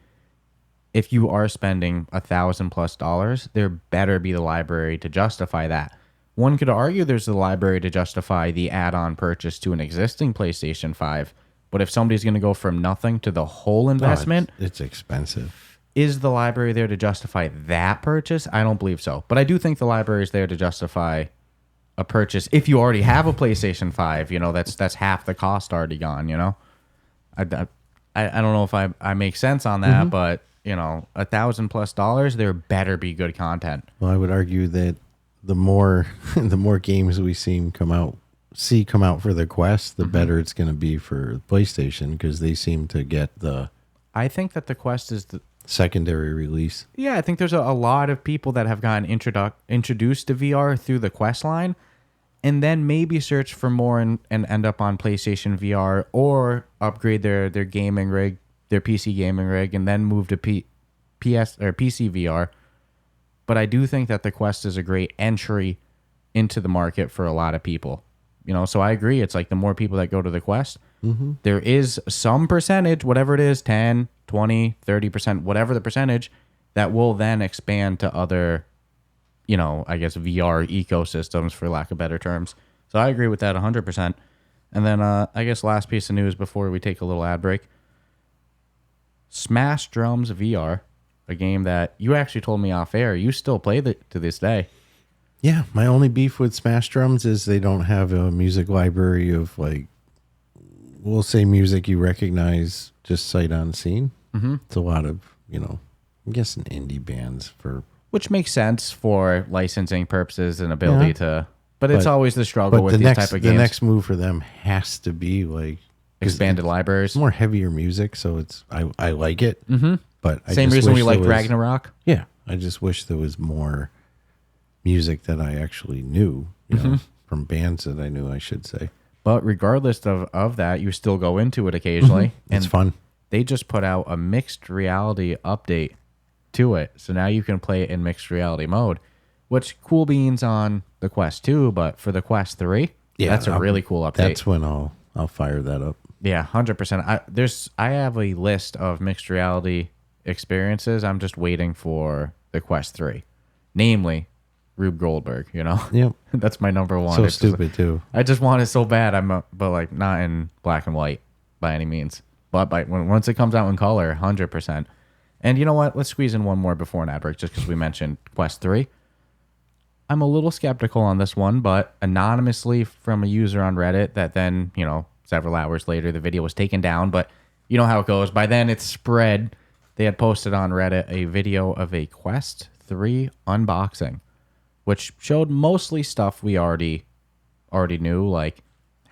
If you are spending $1,000+, there better be the library to justify that. One could argue there's the library to justify the add-on purchase to an existing PlayStation 5, but if somebody's going to go from nothing to the whole investment, it's expensive. Is the library there to justify that purchase? I don't believe so, but I do think the library is there to justify a purchase if you already have a PlayStation 5. That's half the cost already gone. I don't know if I make sense on that, but. $1,000+, there better be good content. Well, I would argue that the more games we see come out for the Quest, the better it's going to be for PlayStation because they seem to get the. I think that the Quest is the secondary release. Yeah, I think there's a lot of people that have gotten introduced to VR through the Quest line, and then maybe search for more and end up on PlayStation VR or upgrade their gaming rig. Their PC gaming rig, and then move to PS or PC VR. But I do think that the Quest is a great entry into the market for a lot of people. So I agree. It's like the more people that go to the Quest, there is some percentage, whatever it is, 10, 20, 30%, whatever the percentage, that will then expand to other, I guess VR ecosystems, for lack of better terms. So I agree with that 100%. And then I guess last piece of news before we take a little ad break. Smash Drums VR, a game that you actually told me off air. You still play to this day. Yeah, my only beef with Smash Drums is they don't have a music library of we'll say music you recognize just sight unseen. It's a lot of, I'm guessing indie bands for. Which makes sense for licensing purposes and ability to. But it's always the struggle with these type of games. The next move for them has to be expanded libraries. It's more heavier music, so it's I like it. But same reason we liked Ragnarok. Yeah, I just wish there was more music that I actually knew, from bands that I knew, I should say. But regardless of that, you still go into it occasionally. It's fun. They just put out a mixed reality update to it, so now you can play it in mixed reality mode, which cool beans on the Quest 2, but for the Quest 3, that's a really cool update. That's when I'll fire that up. Yeah, 100%. I have a list of mixed reality experiences. I'm just waiting for the Quest 3, namely Rube Goldberg. Yep, that's my number one. So stupid too. I just want it so bad. But not in black and white by any means. But once it comes out in color, 100%. And you know what? Let's squeeze in one more before an ad break, just because we mentioned Quest 3. I'm a little skeptical on this one, but anonymously from a user on Reddit that then several hours later, the video was taken down, but you know how it goes. By then, it's spread. They had posted on Reddit a video of a Quest 3 unboxing, which showed mostly stuff we already knew, like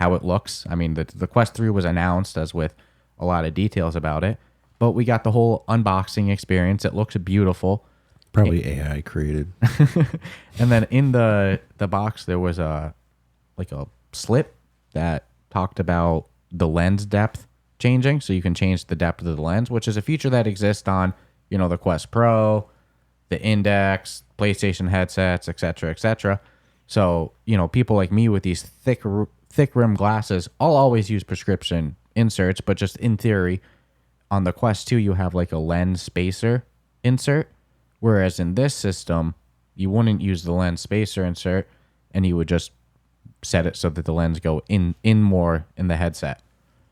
how it looks. I mean, the Quest 3 was announced as with a lot of details about it, but we got the whole unboxing experience. It looks beautiful. Probably AI created. And then in the box there was a slip that talked about the lens depth changing, so you can change the depth of the lens, which is a feature that exists on, the Quest Pro, the Index, PlayStation headsets, etc., etc. So, people like me with these thick rim glasses, I'll always use prescription inserts, but just in theory, on the Quest 2, you have like a lens spacer insert, whereas in this system, you wouldn't use the lens spacer insert, and you would just set it so that the lens go in more in the headset.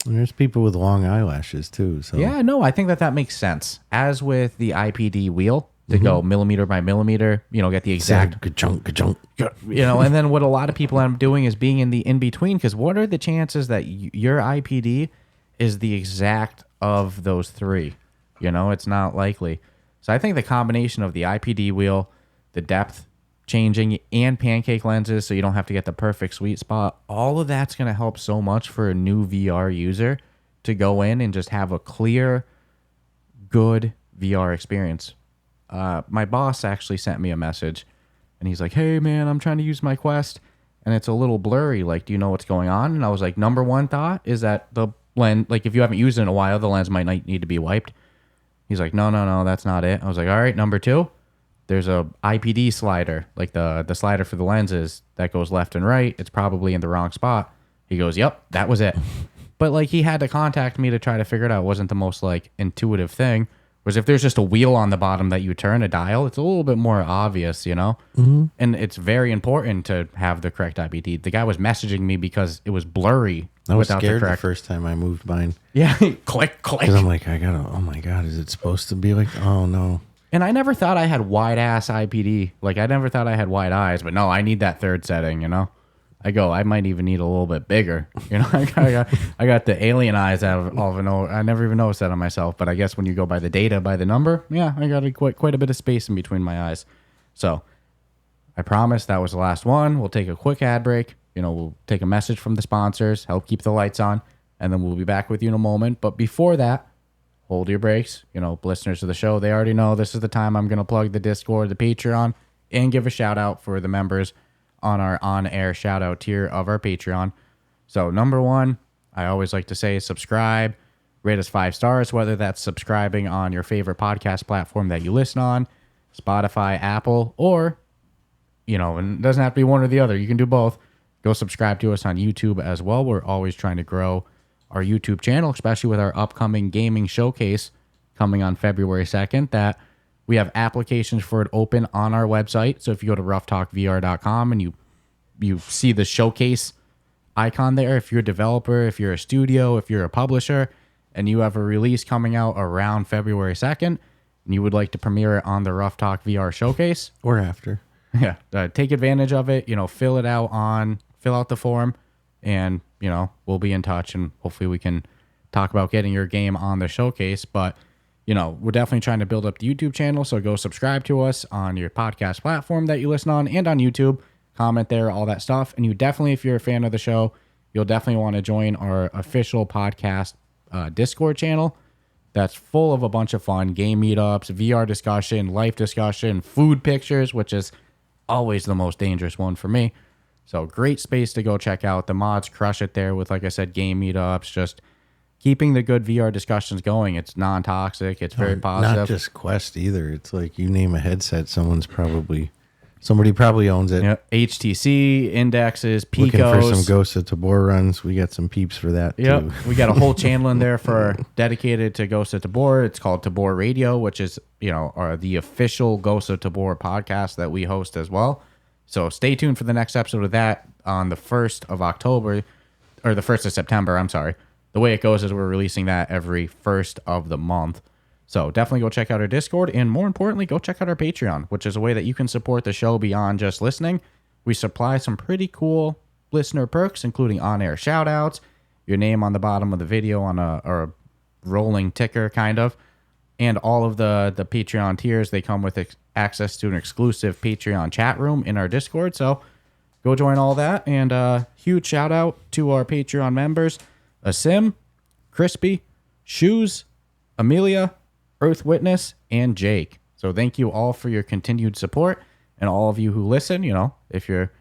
And there's people with long eyelashes too. So Yeah, no, I think that makes sense. As with the IPD wheel, to go millimeter by millimeter, get the exact ka-chunk. And then what a lot of people end up doing is being in the in-between, because what are the chances that your IPD is the exact of those three? It's not likely. So I think the combination of the IPD wheel, the depth changing, and pancake lenses, so you don't have to get the perfect sweet spot, all of that's going to help so much for a new VR user to go in and just have a clear, good VR experience. My boss actually sent me a message, and he's like, "Hey man, I'm trying to use my Quest and it's a little blurry. Like, do you know what's going on?" And I was like, number one thought is that the lens, like if you haven't used it in a while, the lens might need to be wiped. He's like, no, that's not it. I was like, all right, number two, there's a IPD slider, like the slider for the lenses that goes left and right. It's probably in the wrong spot. He goes, yep, that was it. But like he had to contact me to try to figure it out. It wasn't the most like intuitive thing. Whereas if there's just a wheel on the bottom that you turn, a dial, it's a little bit more obvious, Mm-hmm. And it's very important to have the correct IPD. The guy was messaging me because it was blurry. I was scared the first time I moved mine. Yeah, click. Because I'm like, oh my God, is it supposed to be like, oh no. And I never thought I had wide ass IPD. Like I never thought I had wide eyes, but no, I need that third setting, I might even need a little bit bigger. I got the alien eyes out of all of it. I never even noticed that on myself, but I guess when you go by the data, by the number, yeah, I got quite a bit of space in between my eyes. So I promise that was the last one. We'll take a quick ad break. We'll take a message from the sponsors, help keep the lights on, and then we'll be back with you in a moment. But before that, hold your brakes. Listeners of the show, they already know this is the time I'm going to plug the Discord, the Patreon, and give a shout out for the members on our on-air shout-out tier of our Patreon. So number one, I always like to say subscribe, rate us 5 stars, whether that's subscribing on your favorite podcast platform that you listen on, Spotify, Apple, or, and it doesn't have to be one or the other. You can do both. Go subscribe to us on YouTube as well. We're always trying to grow our YouTube channel, especially with our upcoming gaming showcase coming on February 2nd, that we have applications for it open on our website. So if you go to rufftalkvr.com and you see the showcase icon there, if you're a developer, if you're a studio, if you're a publisher, and you have a release coming out around February 2nd, and you would like to premiere it on the Ruff Talk VR showcase. Or after. Yeah. Take advantage of it. Fill out the form, and, we'll be in touch, and hopefully we can talk about getting your game on the showcase. But we're definitely trying to build up the YouTube channel, so go subscribe to us on your podcast platform that you listen on and on YouTube. Comment there, all that stuff. And you definitely, if you're a fan of the show, you'll definitely want to join our official podcast Discord channel that's full of a bunch of fun game meetups, VR discussion, life discussion, food pictures, which is always the most dangerous one for me. So great space to go check out. The mods crush it there with, like I said, game meetups, just keeping the good VR discussions going. It's non-toxic. It's very positive. Not just Quest either. It's like you name a headset, somebody probably owns it. Yeah, HTC, Indexes, Picos. Looking for some Ghost of Tabor runs. We got some peeps for that too. We got a whole channel in there for dedicated to Ghost of Tabor. It's called Tabor Radio, which is the official Ghost of Tabor podcast that we host as well. So stay tuned for the next episode of that on the 1st of October, or the 1st of September. I'm sorry. The way it goes is we're releasing that every 1st of the month. So definitely go check out our Discord, and more importantly, go check out our Patreon, which is a way that you can support the show beyond just listening. We supply some pretty cool listener perks, including on-air shout-outs, your name on the bottom of the video on a rolling ticker, kind of, and all of the Patreon tiers. They come with access to an exclusive Patreon chat room in our Discord. So go join all that. And huge shout out to our Patreon members, Asim, Crispy, Shoes, Amelia, Earth Witness, and Jake. So thank you all for your continued support, and all of you who listen. If you're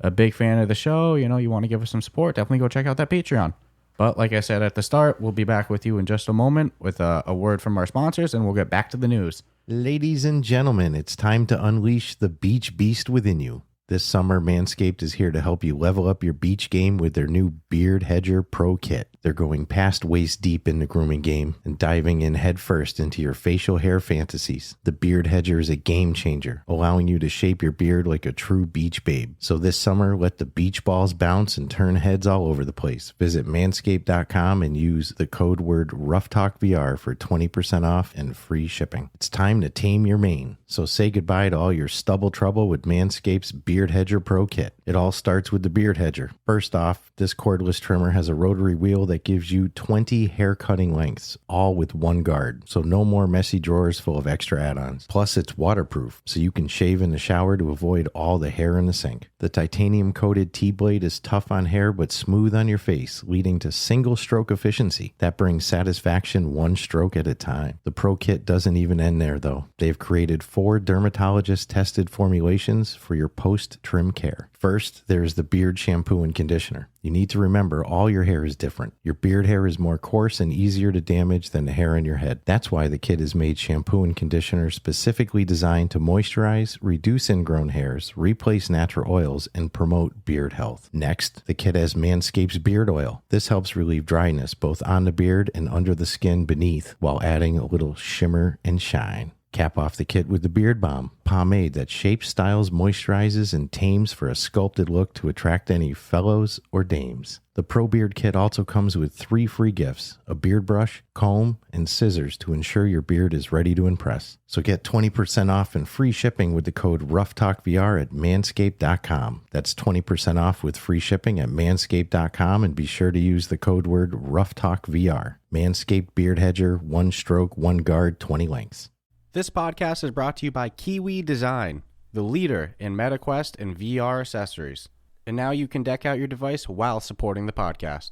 a big fan of the show, you want to give us some support, definitely go check out that Patreon. But like I said at the start, we'll be back with you in just a moment with a word from our sponsors, and we'll get back to the news. Ladies and gentlemen, it's time to unleash the beach beast within you. This summer, Manscaped is here to help you level up your beach game with their new Beard Hedger Pro Kit. They're going past waist deep in the grooming game and diving in headfirst into your facial hair fantasies. The Beard Hedger is a game changer, allowing you to shape your beard like a true beach babe. So this summer, let the beach balls bounce and turn heads all over the place. Visit manscaped.com and use the code word RuffTalkVR for 20% off and free shipping. It's time to tame your mane. So say goodbye to all your stubble trouble with Manscaped's Beard Hedger Pro Kit. It all starts with the Beard Hedger. First off, this cordless trimmer has a rotary wheel that gives you 20 hair cutting lengths, all with one guard. So no more messy drawers full of extra add-ons. Plus, it's waterproof, so you can shave in the shower to avoid all the hair in the sink. The titanium coated T-blade is tough on hair but smooth on your face, leading to single stroke efficiency. That brings satisfaction one stroke at a time. The Pro Kit doesn't even end there though. They've created 4 dermatologist tested formulations for your post-trim care. First, there's the beard shampoo and conditioner. You need to remember all your hair is different. Your beard hair is more coarse and easier to damage than the hair on your head. That's why the kit has made shampoo and conditioner specifically designed to moisturize, reduce ingrown hairs, replace natural oils, and promote beard health. Next, the kit has Manscaped's Beard Oil. This helps relieve dryness both on the beard and under the skin beneath while adding a little shimmer and shine. Cap off the kit with the Beard Balm, pomade that shapes, styles, moisturizes, and tames for a sculpted look to attract any fellows or dames. The Pro Beard Kit also comes with 3 free gifts, a beard brush, comb, and scissors to ensure your beard is ready to impress. So get 20% off and free shipping with the code RuffTalkVR at manscaped.com. That's 20% off with free shipping at manscaped.com, and be sure to use the code word RuffTalkVR. Manscaped Beard Hedger, 1 stroke, 1 guard, 20 lengths. This podcast is brought to you by Kiwi Design, the leader in MetaQuest and VR accessories. And now you can deck out your device while supporting the podcast.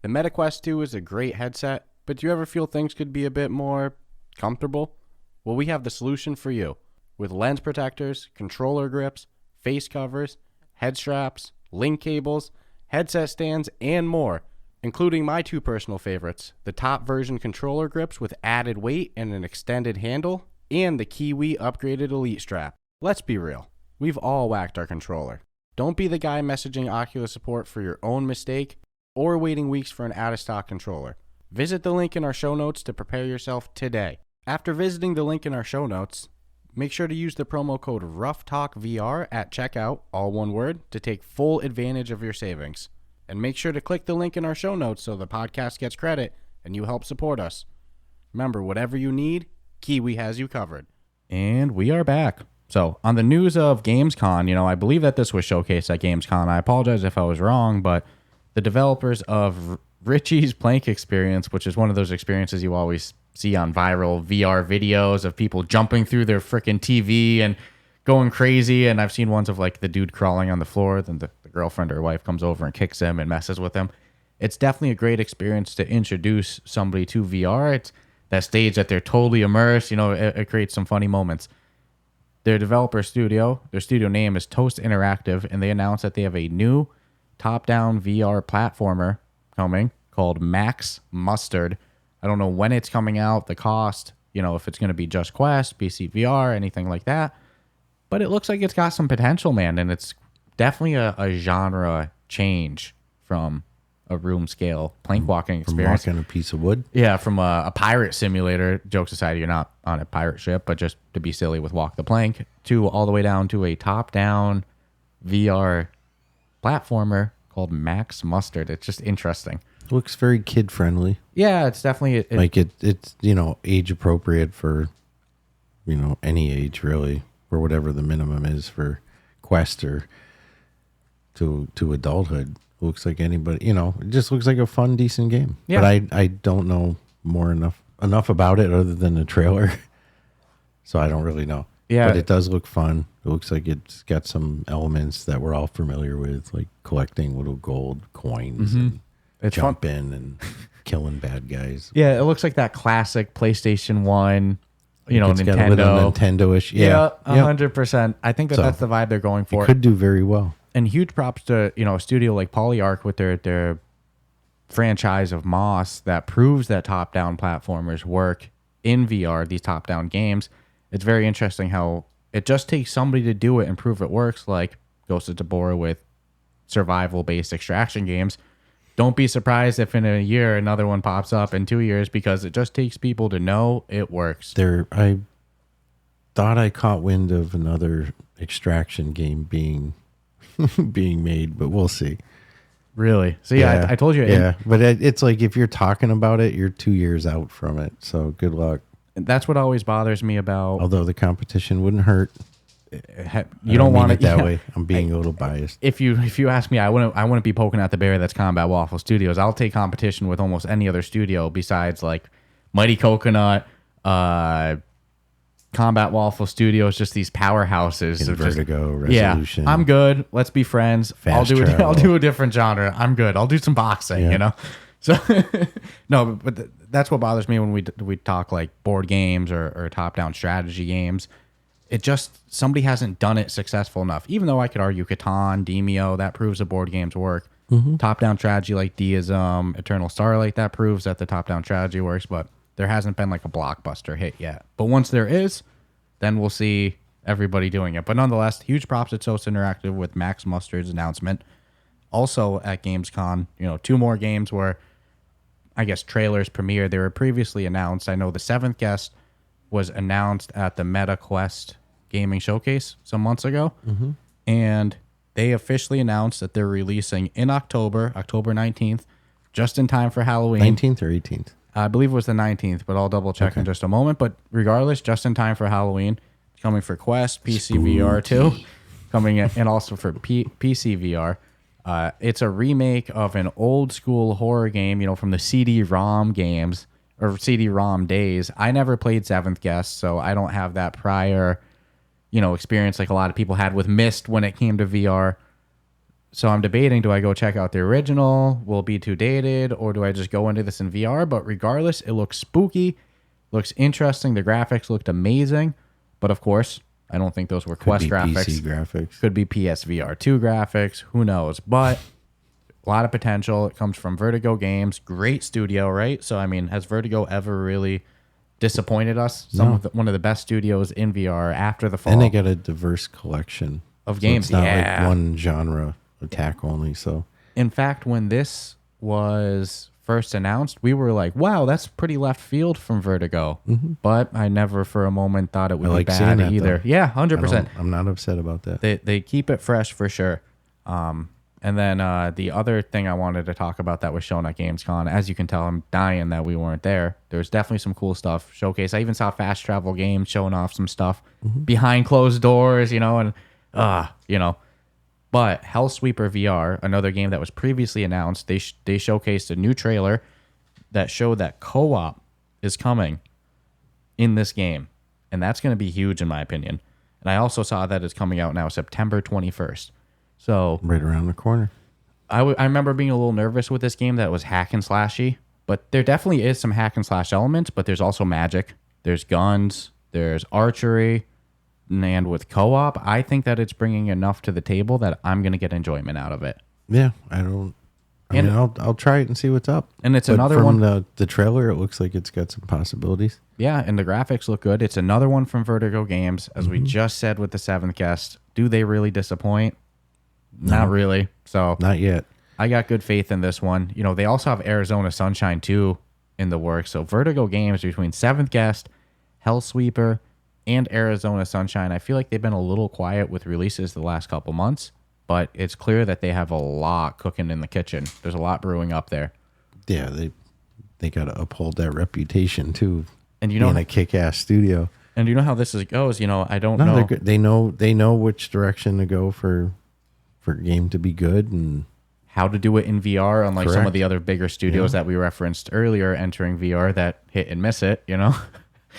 The MetaQuest 2 is a great headset, but do you ever feel things could be a bit more comfortable? Well, we have the solution for you. With lens protectors, controller grips, face covers, head straps, link cables, headset stands, and more, including my 2 personal favorites, the top version controller grips with added weight and an extended handle, and the Kiwi upgraded Elite strap. Let's be real, we've all whacked our controller. Don't be the guy messaging Oculus support for your own mistake or waiting weeks for an out-of-stock controller. Visit the link in our show notes to prepare yourself today. After visiting the link in our show notes, make sure to use the promo code RuffTalkVR at checkout, all one word, to take full advantage of your savings. And make sure to click the link in our show notes so the podcast gets credit and you help support us. Remember, whatever you need, Kiwi has you covered. And we are back. So, on the news of Gamescom, I believe that this was showcased at Gamescom. I apologize if I was wrong, but the developers of Richie's Plank Experience, which is one of those experiences you always see on viral VR videos of people jumping through their freaking TV and going crazy. And I've seen ones of like the dude crawling on the floor, then the girlfriend or wife comes over and kicks him and messes with him. It's definitely a great experience to introduce somebody to VR. It's that stage that they're totally immersed. It creates some funny moments. Their studio name is Toast Interactive, and they announced that they have a new top-down VR platformer coming called Max Mustard. I don't know when it's coming out, the cost, if it's going to be just Quest, PC VR, anything like that. But it looks like it's got some potential, man, and it's definitely a genre change from a room scale plank walking experience. From walking a piece of wood? Yeah, from a pirate simulator, jokes aside, you're not on a pirate ship, but just to be silly with Walk the Plank, to all the way down to a top-down VR platformer called Max Mustard. It's just interesting. Looks very kid-friendly. Yeah, it's definitely... It's age appropriate for, any age, really, or whatever the minimum is for Quest or to adulthood. Looks like anybody, it just looks like a fun, decent game. Yeah. But I don't know enough about it other than the trailer. So I don't really know. Yeah. But it does look fun. It looks like it's got some elements that we're all familiar with, like collecting little gold coins and It's fun. jumping and killing bad guys. Yeah, it looks like that classic PlayStation 1, you know, It's got a little Nintendo. Nintendo-ish. Yeah, Yeah. 100%. I think that that's the vibe they're going for. It could do very well. And huge props to, you know, a studio like PolyArc with their franchise of Moss that proves that top-down platformers work in VR, these top-down games. It's very interesting how it just takes somebody to do it and prove it works, like Ghost of Tabora with survival-based extraction games. Don't be surprised if in a year another one pops up, in 2 years, because it just takes people to know it works. I thought I caught wind of another extraction game being made, but we'll see. Really? So yeah, I told you. Yeah, but it's like if you're talking about it, you're 2 years out from it. So good luck. That's what always bothers me about. Although the competition wouldn't hurt. You don't want it that way. I'm being a little biased. If you ask me, I wouldn't be poking at the bear that's Combat Waffle Studios. I'll take competition with almost any other studio besides like Mighty Coconut, Combat Waffle Studios, just these powerhouses. In Vertigo, Resolution. Yeah, I'm good. Let's be friends. Fast I'll travel. do a different genre. I'm good. I'll do some boxing. Yeah. You know. So no, but that's what bothers me when we talk like board games or top down strategy games. It just, somebody hasn't done it successful enough. Even though I could argue Catan, Demio, that proves the board games work. Top down strategy like Deism, Eternal Starlight, that proves that the top down strategy works. But there hasn't been like a blockbuster hit yet. But once there is, then we'll see everybody doing it. But nonetheless, huge props to Toast Interactive with Max Mustard's announcement. Also at Gamescom, you know, 2 more games where I guess trailers premiered. They were previously announced. I know the 7th Guest was announced at the Meta Quest Gaming Showcase some months ago. And they officially announced that they're releasing in October 19th, just in time for Halloween. 19th or 18th? I believe it was the 19th, but I'll double check in just a moment. But regardless, just in time for Halloween. It's coming for Quest, PC VR 2, coming in, and also for PC VR. It's a remake of an old school horror game, you know, from the CD-ROM games or CD-ROM days. I never played 7th Guest, so I don't have that prior, you know, experience like a lot of people had with Myst when it came to VR. So I'm debating, do I go check out the original? Will it be too dated? Or do I just go into this in VR? But regardless, it looks spooky, looks interesting. The graphics looked amazing. But of course, I don't think those were Quest graphics. PC graphics. Could be PSVR 2 graphics. Who knows? But a lot of potential. It comes from Vertigo Games. Great studio, right? So, I mean, has Vertigo ever really disappointed us? One of the best studios in VR after the fall. And they got a diverse collection of games. It's not like one genre attack only. So, in fact, when this was first announced, we were like, wow, that's pretty left field from Vertigo. But I never for a moment thought it would be bad either. Yeah, 100%. I'm not upset about that. They keep it fresh for sure. And then the other thing I wanted to talk about that was shown at Gamescom, as you can tell, I'm dying that we weren't there. There's definitely some cool stuff showcased. I even saw Fast Travel Games showing off some stuff behind closed doors, you know, and you know. But Hellsweeper VR, another game that was previously announced, they showcased a new trailer that showed that co-op is coming in this game, and that's going to be huge in my opinion. And I also saw that it's coming out now September 21st. So right around the corner. I remember being a little nervous with this game that it was hack and slashy, but there definitely is some hack and slash elements, but there's also magic. There's guns. There's archery. And with co-op, I think that it's bringing enough to the table that I'm going to get enjoyment out of it. Yeah, I mean, I'll try it and see what's up. And it's but another from one. The trailer, it looks like it's got some possibilities. Yeah, and the graphics look good. It's another one from Vertigo Games. As we just said with the 7th Guest, do they really disappoint? No. Not really. So not yet. I got good faith in this one. You know, they also have Arizona Sunshine 2 in the works. So Vertigo Games between 7th Guest, Hellsweeper, and Arizona Sunshine. I feel like they've been a little quiet with releases the last couple months, but it's clear that they have a lot cooking in the kitchen. There's a lot brewing up there. Yeah, they got to uphold that reputation too. And you know, being a kick-ass studio. And you know how this goes. You know, I don't know. They're good. They know which direction to go for a game to be good and how to do it in VR. Unlike some of Correct. the other bigger studios that we referenced earlier, entering VR that hit and miss it. You know.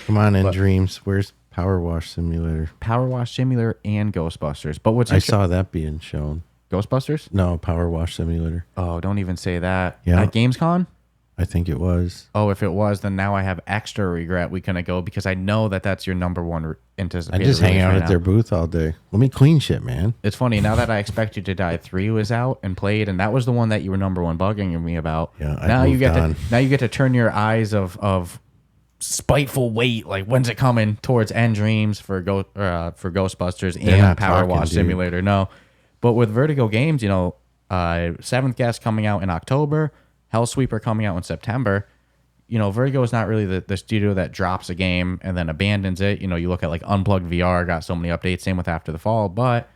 Come on, in dreams. Where's Power Wash Simulator. Power Wash Simulator and Ghostbusters. But what's I saw that being shown. Ghostbusters? No, Power Wash Simulator. Oh, don't even say that. Yeah. At Gamescom? I think it was. Oh, if it was, then now I have extra regret we couldn't go because I know that that's your number one anticipated. I just hang out right at now. their booth all day. Let me clean shit, man. It's funny now that I Expect You to Die 3 was out and played, and that was the one that you were number one bugging me about. Yeah, now you get on. now you get to turn your eyes of spiteful weight, like when's it coming towards End Dreams for Ghostbusters They're and not Power talking, Wash dude. Simulator. No, but with Vertigo Games, you know, Seventh Guest coming out in October, Hellsweeper coming out in September. You know, Vertigo is not really the studio that drops a game and then abandons it. You know, you look at like Unplugged VR, got so many updates, same with After the Fall, but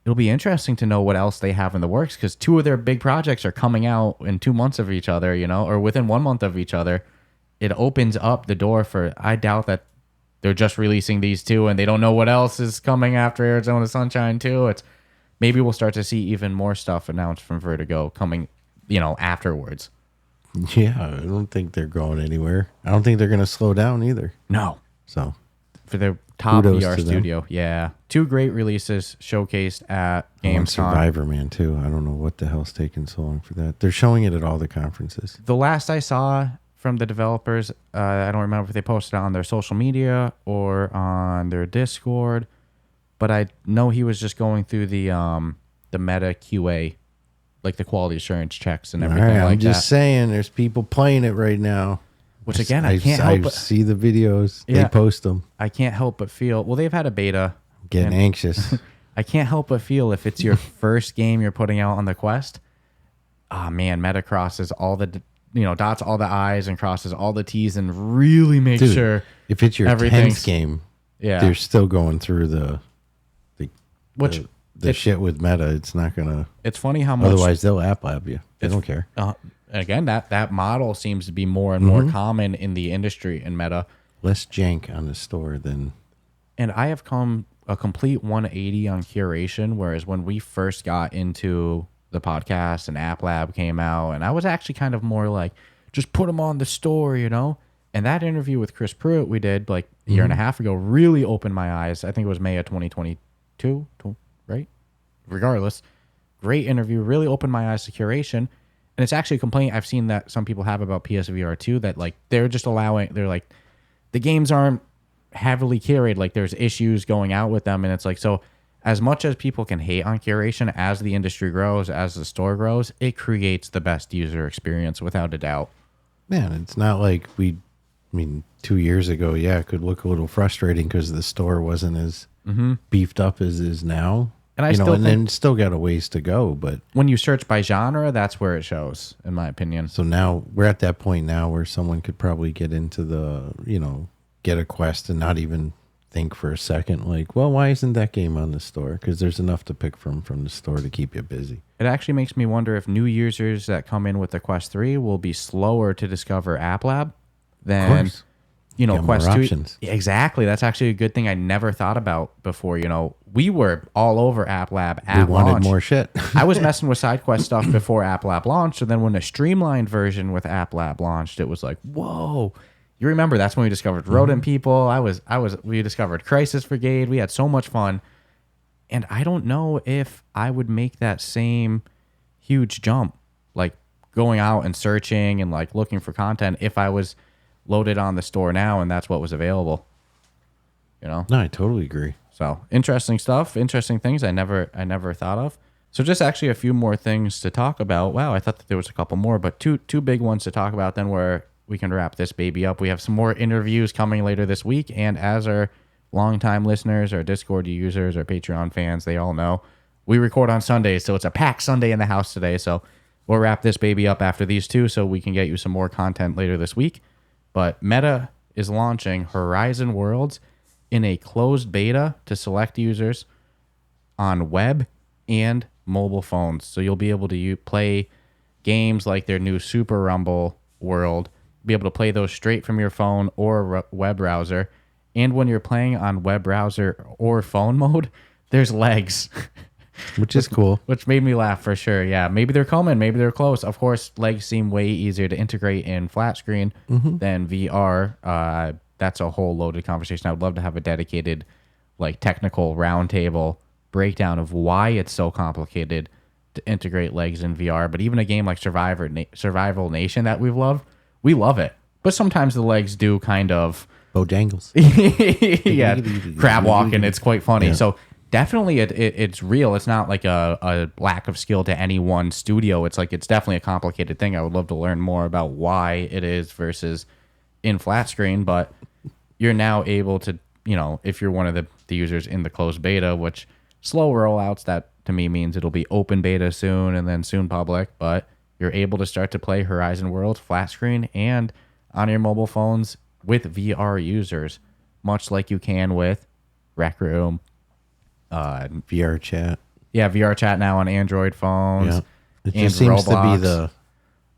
it'll be interesting to know what else they have in the works because two of their big projects are coming out in 2 months of each other, you know, or within 1 month of each other. It opens up the door for, I doubt that they're just releasing these two and they don't know what else is coming after Arizona Sunshine 2. It's maybe we'll start to see even more stuff announced from Vertigo coming, you know, afterwards. Yeah, I don't think they're going anywhere. I don't think they're going to slow down either. No. So For their top Kudos VR to them. studio. Yeah. Two great releases showcased at I want Gamescom. Survivor Man too. I don't know what the hell's taking so long for that. They're showing it at all the conferences. The last I saw from the developers, I don't remember if they posted it on their social media or on their Discord, but I know he was just going through the meta QA, like the quality assurance checks and All everything right, like I'm just that. saying, there's people playing it right now. Which again, I can't help but see the videos. Yeah. They post them. I can't help but feel. Well, they've had a beta. Getting and anxious. I can't help but feel if it's your first game you're putting out on the Quest. Oh man, meta crosses all the dots all the I's and crosses all the T's and really make Dude, sure if it's your everything's- 10th game, yeah. they're still going through the Which shit with meta. It's not gonna. it's funny how much. Otherwise, they'll app lab you. They don't care. Again, that model seems to be more and more common in the industry in meta. Less jank on the store than. And I have come a complete 180 on curation, whereas when we first got into the podcast and App Lab came out, and I was actually kind of more like, just put them on the store, you know? And that interview with Chris Pruitt we did like a year and a half ago really opened my eyes. I think it was May of 2022, right? Regardless, great interview, really opened my eyes to curation. And it's actually a complaint I've seen that some people have about PSVR 2 that like they're like, the games aren't heavily curated, like there's issues going out with them, and it's like, so as much as people can hate on curation, as the industry grows, as the store grows, it creates the best user experience without a doubt. Man, it's not like 2 years ago, yeah, it could look a little frustrating because the store wasn't as beefed up as it is now. And I still think then still got a ways to go, but when you search by genre, that's where it shows, in my opinion. so now we're at that point now where someone could probably get into the, get a Quest and not even think for a second, like, well, why isn't that game on the store? Because there's enough to pick from the store to keep you busy. It actually makes me wonder if new users that come in with the Quest 3 will be slower to discover App Lab than, course. Got Quest more 2. options. Yeah, exactly. That's actually a good thing I never thought about before. We were all over App Lab We at wanted launch. more shit. I was messing with side quest stuff before App Lab launched, and then when the streamlined version with App Lab launched, it was like, whoa. You remember that's when we discovered Rodent People. We discovered Crisis Brigade. We had so much fun. And I don't know if I would make that same huge jump, like going out and searching and like looking for content if I was loaded on the store now and that's what was available. No, I totally agree. So interesting stuff, interesting things I never thought of. So just actually a few more things to talk about. Wow, I thought that there was a couple more, but two big ones to talk about. Then where we can wrap this baby up. We have some more interviews coming later this week, and as our longtime listeners, our Discord users, our Patreon fans, they all know we record on Sundays, so it's a packed Sunday in the house today. So we'll wrap this baby up after these two, so we can get you some more content later this week. But Meta is launching Horizon Worlds in a closed beta to select users on web and mobile phones. So you'll be able to play games like their new Super Rumble World, be able to play those straight from your phone or web browser. And when you're playing on web browser or phone mode, there's legs. Which is cool. Which made me laugh for sure. Yeah, maybe they're coming. Maybe they're close. Of course, legs seem way easier to integrate in flat screen than VR. that's a whole loaded conversation. I would love to have a dedicated, like, technical roundtable breakdown of why it's so complicated to integrate legs in VR. But even a game like Survival Nation that we love it. But sometimes the legs do kind of Bojangles. yeah, crab walking. It's quite funny. Yeah. So definitely it's real. It's not like a lack of skill to any one studio. It's like it's definitely a complicated thing. I would love to learn more about why it is versus in flat screen. But you're now able to, if you're one of the users in the closed beta, which slow rollouts, that to me means it'll be open beta soon and then soon public, but you're able to start to play Horizon Worlds flat screen and on your mobile phones with VR users, much like you can with Rec Room. VR chat. Yeah, VR chat now on Android phones. Yeah. It and just seems Roblox. to be the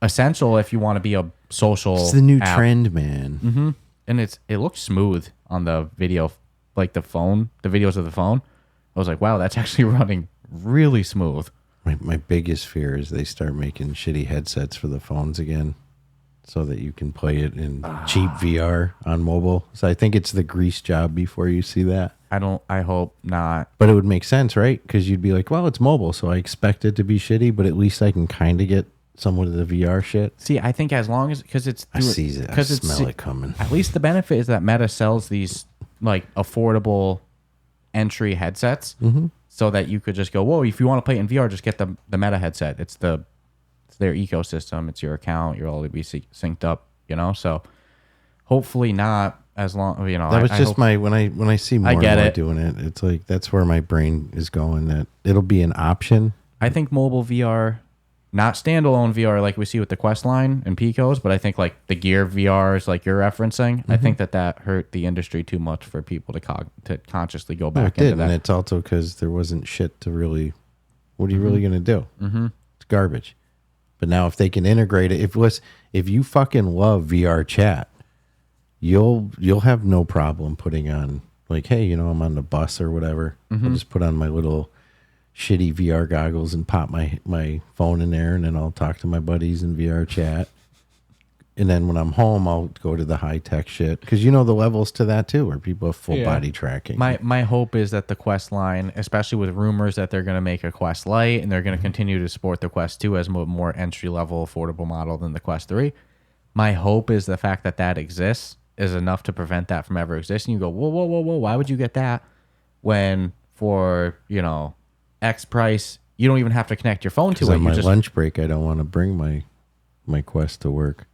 essential if you want to be a social It's the new app. trend, man. Mm-hmm. And it looks smooth on the video, like the videos of the phone. I was like, wow, that's actually running really smooth. My biggest fear is they start making shitty headsets for the phones again so that you can play it in cheap VR on mobile. So I think it's the grease job before you see that. I hope not. But it would make sense, right? Because you'd be like, well, it's mobile, so I expect it to be shitty, but at least I can kind of get some of the VR shit. See, I think as long as, because it's... I see it. I smell it coming. At least the benefit is that Meta sells these like affordable entry headsets so that you could just go, whoa, if you want to play it in VR, just get the Meta headset. It's their ecosystem. It's your account. You'll all be synced up, So hopefully not as long, That was just when I see more and more it. doing it, it's like that's where my brain is going, that it'll be an option. I think mobile VR, not standalone VR like we see with the Quest line and Picos, but I think like the Gear VRs like you're referencing, I think that hurt the industry too much for people to consciously go back into that. And it's also because there wasn't shit to really, what are you really going to do? It's garbage. But now if they can integrate it, if you fucking love VR chat, you'll have no problem putting on, like, hey, I'm on the bus or whatever. I'll just put on my little shitty VR goggles and pop my phone in there, and then I'll talk to my buddies in VR chat. And then when I'm home, I'll go to the high-tech shit. Because the levels to that, too, where people have full body tracking. My hope is that the Quest line, especially with rumors that they're going to make a Quest Lite and they're going to continue to support the Quest 2 as a more entry-level, affordable model than the Quest 3, my hope is the fact that exists is enough to prevent that from ever existing. You go, whoa, whoa, whoa, whoa, why would you get that when for, X price, you don't even have to connect your phone to it. On my lunch break, I don't want to bring my Quest to work.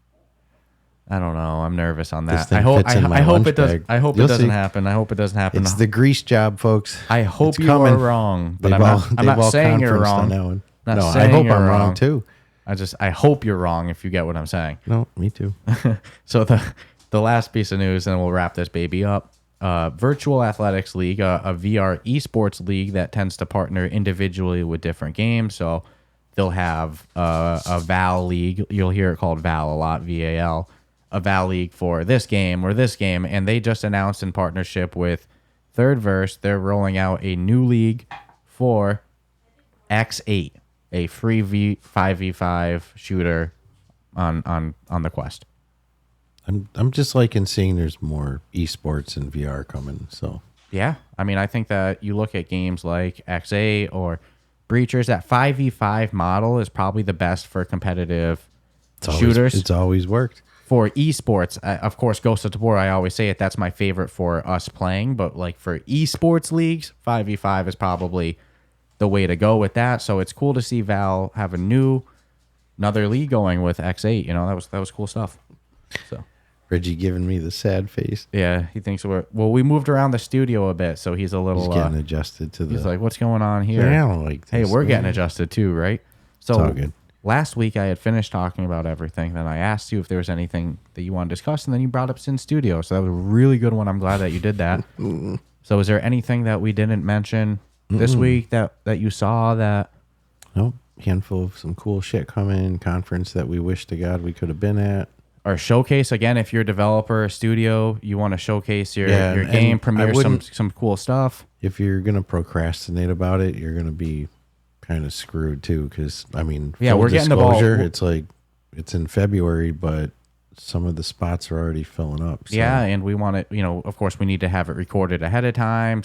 I don't know. I'm nervous on This that. thing I hope fits in my I hope lunch it does. bag. I hope You'll it doesn't see. happen. I hope it doesn't happen. It's the grease job, folks. I hope It's you coming. are wrong, but They've I'm not all saying you're conferenced on wrong. that one. Not No, I saying hope you're I'm wrong wrong. too. I hope you're wrong if you get what I'm saying. No, me too. So the last piece of news, and we'll wrap this baby up. Virtual Athletics League, a VR esports league that tends to partner individually with different games. So they'll have a Val League. You'll hear it called Val a lot, VAL. A Val League for this game or this game. And they just announced in partnership with Third Verse, they're rolling out a new league for X8, a free 5v5 shooter on the Quest. I'm just liking seeing there's more esports and VR coming. So Yeah. I mean, I think that you look at games like X8 or Breachers, that 5v5 model is probably the best for competitive shooters. It's always worked. For esports, of course, Ghost of Tabor, I always say it, that's my favorite for us playing. But like for esports leagues, 5v5 is probably the way to go with that. So it's cool to see Val have another league going with X8. That was cool stuff. So Richie giving me the sad face. yeah, he thinks we moved around the studio a bit, so he's a little He's getting adjusted to the. he's like, what's going on here? I don't like Hey, this, we're man. getting adjusted too, right? So all good. last week I had finished talking about everything. Then I asked you if there was anything that you want to discuss, and then you brought up Sin Studio. So that was a really good one. I'm glad that you did that. So is there anything that we didn't mention this week that you saw that? Nope. Handful of some cool shit coming. Conference that we wish to God we could have been at. Or showcase again, if you're a developer, a studio, you want to showcase your and game, I premiere some cool stuff. If you're gonna procrastinate about it, you're gonna be kind of screwed too. Because I mean, Yeah, full we're getting the ball. disclosure, it's like it's in February, but some of the spots are already filling up. So. Yeah, and we want it, of course, we need to have it recorded ahead of time,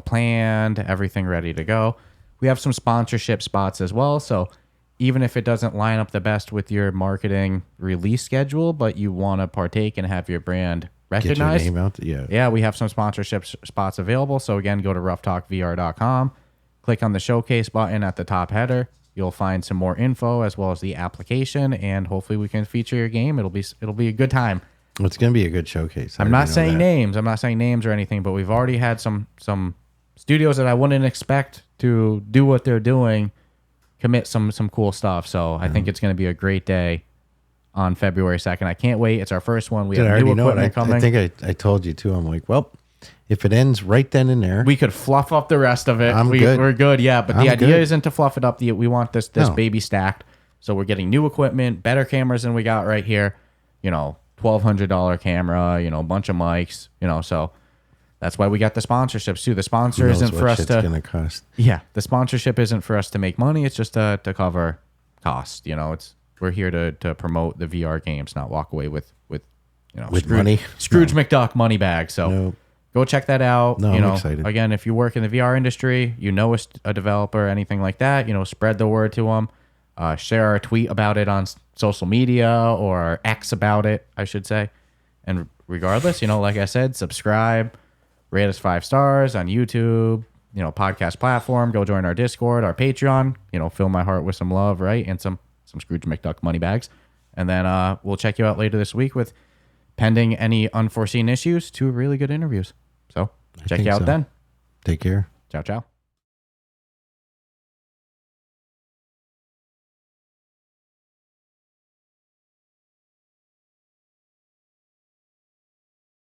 planned, everything ready to go. We have some sponsorship spots as well. So even if it doesn't line up the best with your marketing release schedule, but you want to partake and have your brand recognized. Get your name out. Yeah. Yeah, we have some sponsorship spots available. So again, go to rufftalkvr.com, click on the showcase button at the top header. You'll find some more info as well as the application, and hopefully we can feature your game. It'll be a good time. Well, it's going to be a good showcase. I'm not saying names. I'm not saying names or anything, but we've already had some studios that I wouldn't expect to do what they're doing commit some cool stuff. So I think it's going to be a great day on February 2nd. I can't wait. It's our first one. We have new equipment coming. I think I told you too. I'm like, well, if it ends right then and there, we could fluff up the rest of it. Good. We're good. Yeah, but the idea isn't to fluff it up. We want this baby stacked. So we're getting new equipment, better cameras than we got right here. $1,200 camera, a bunch of mics, so that's why we got the sponsorships too. The sponsor isn't for us to going to cost. Yeah, the sponsorship isn't for us to make money. It's just to cover costs. We're here to promote the VR games, not walk away with money. Scrooge McDuck money bag. So go check that out. No, I'm excited. Again, if you work in the VR industry, a developer, anything like that, spread the word to them. Share a tweet about it on social media or X about it, I should say. And regardless, like I said, subscribe, rate us 5 stars on YouTube, podcast platform. Go join our Discord, our Patreon. Fill my heart with some love, right? And some Scrooge McDuck money bags. And then we'll check you out later this week with, pending any unforeseen issues, 2 really good interviews. So check you out then. Take care. Ciao, ciao.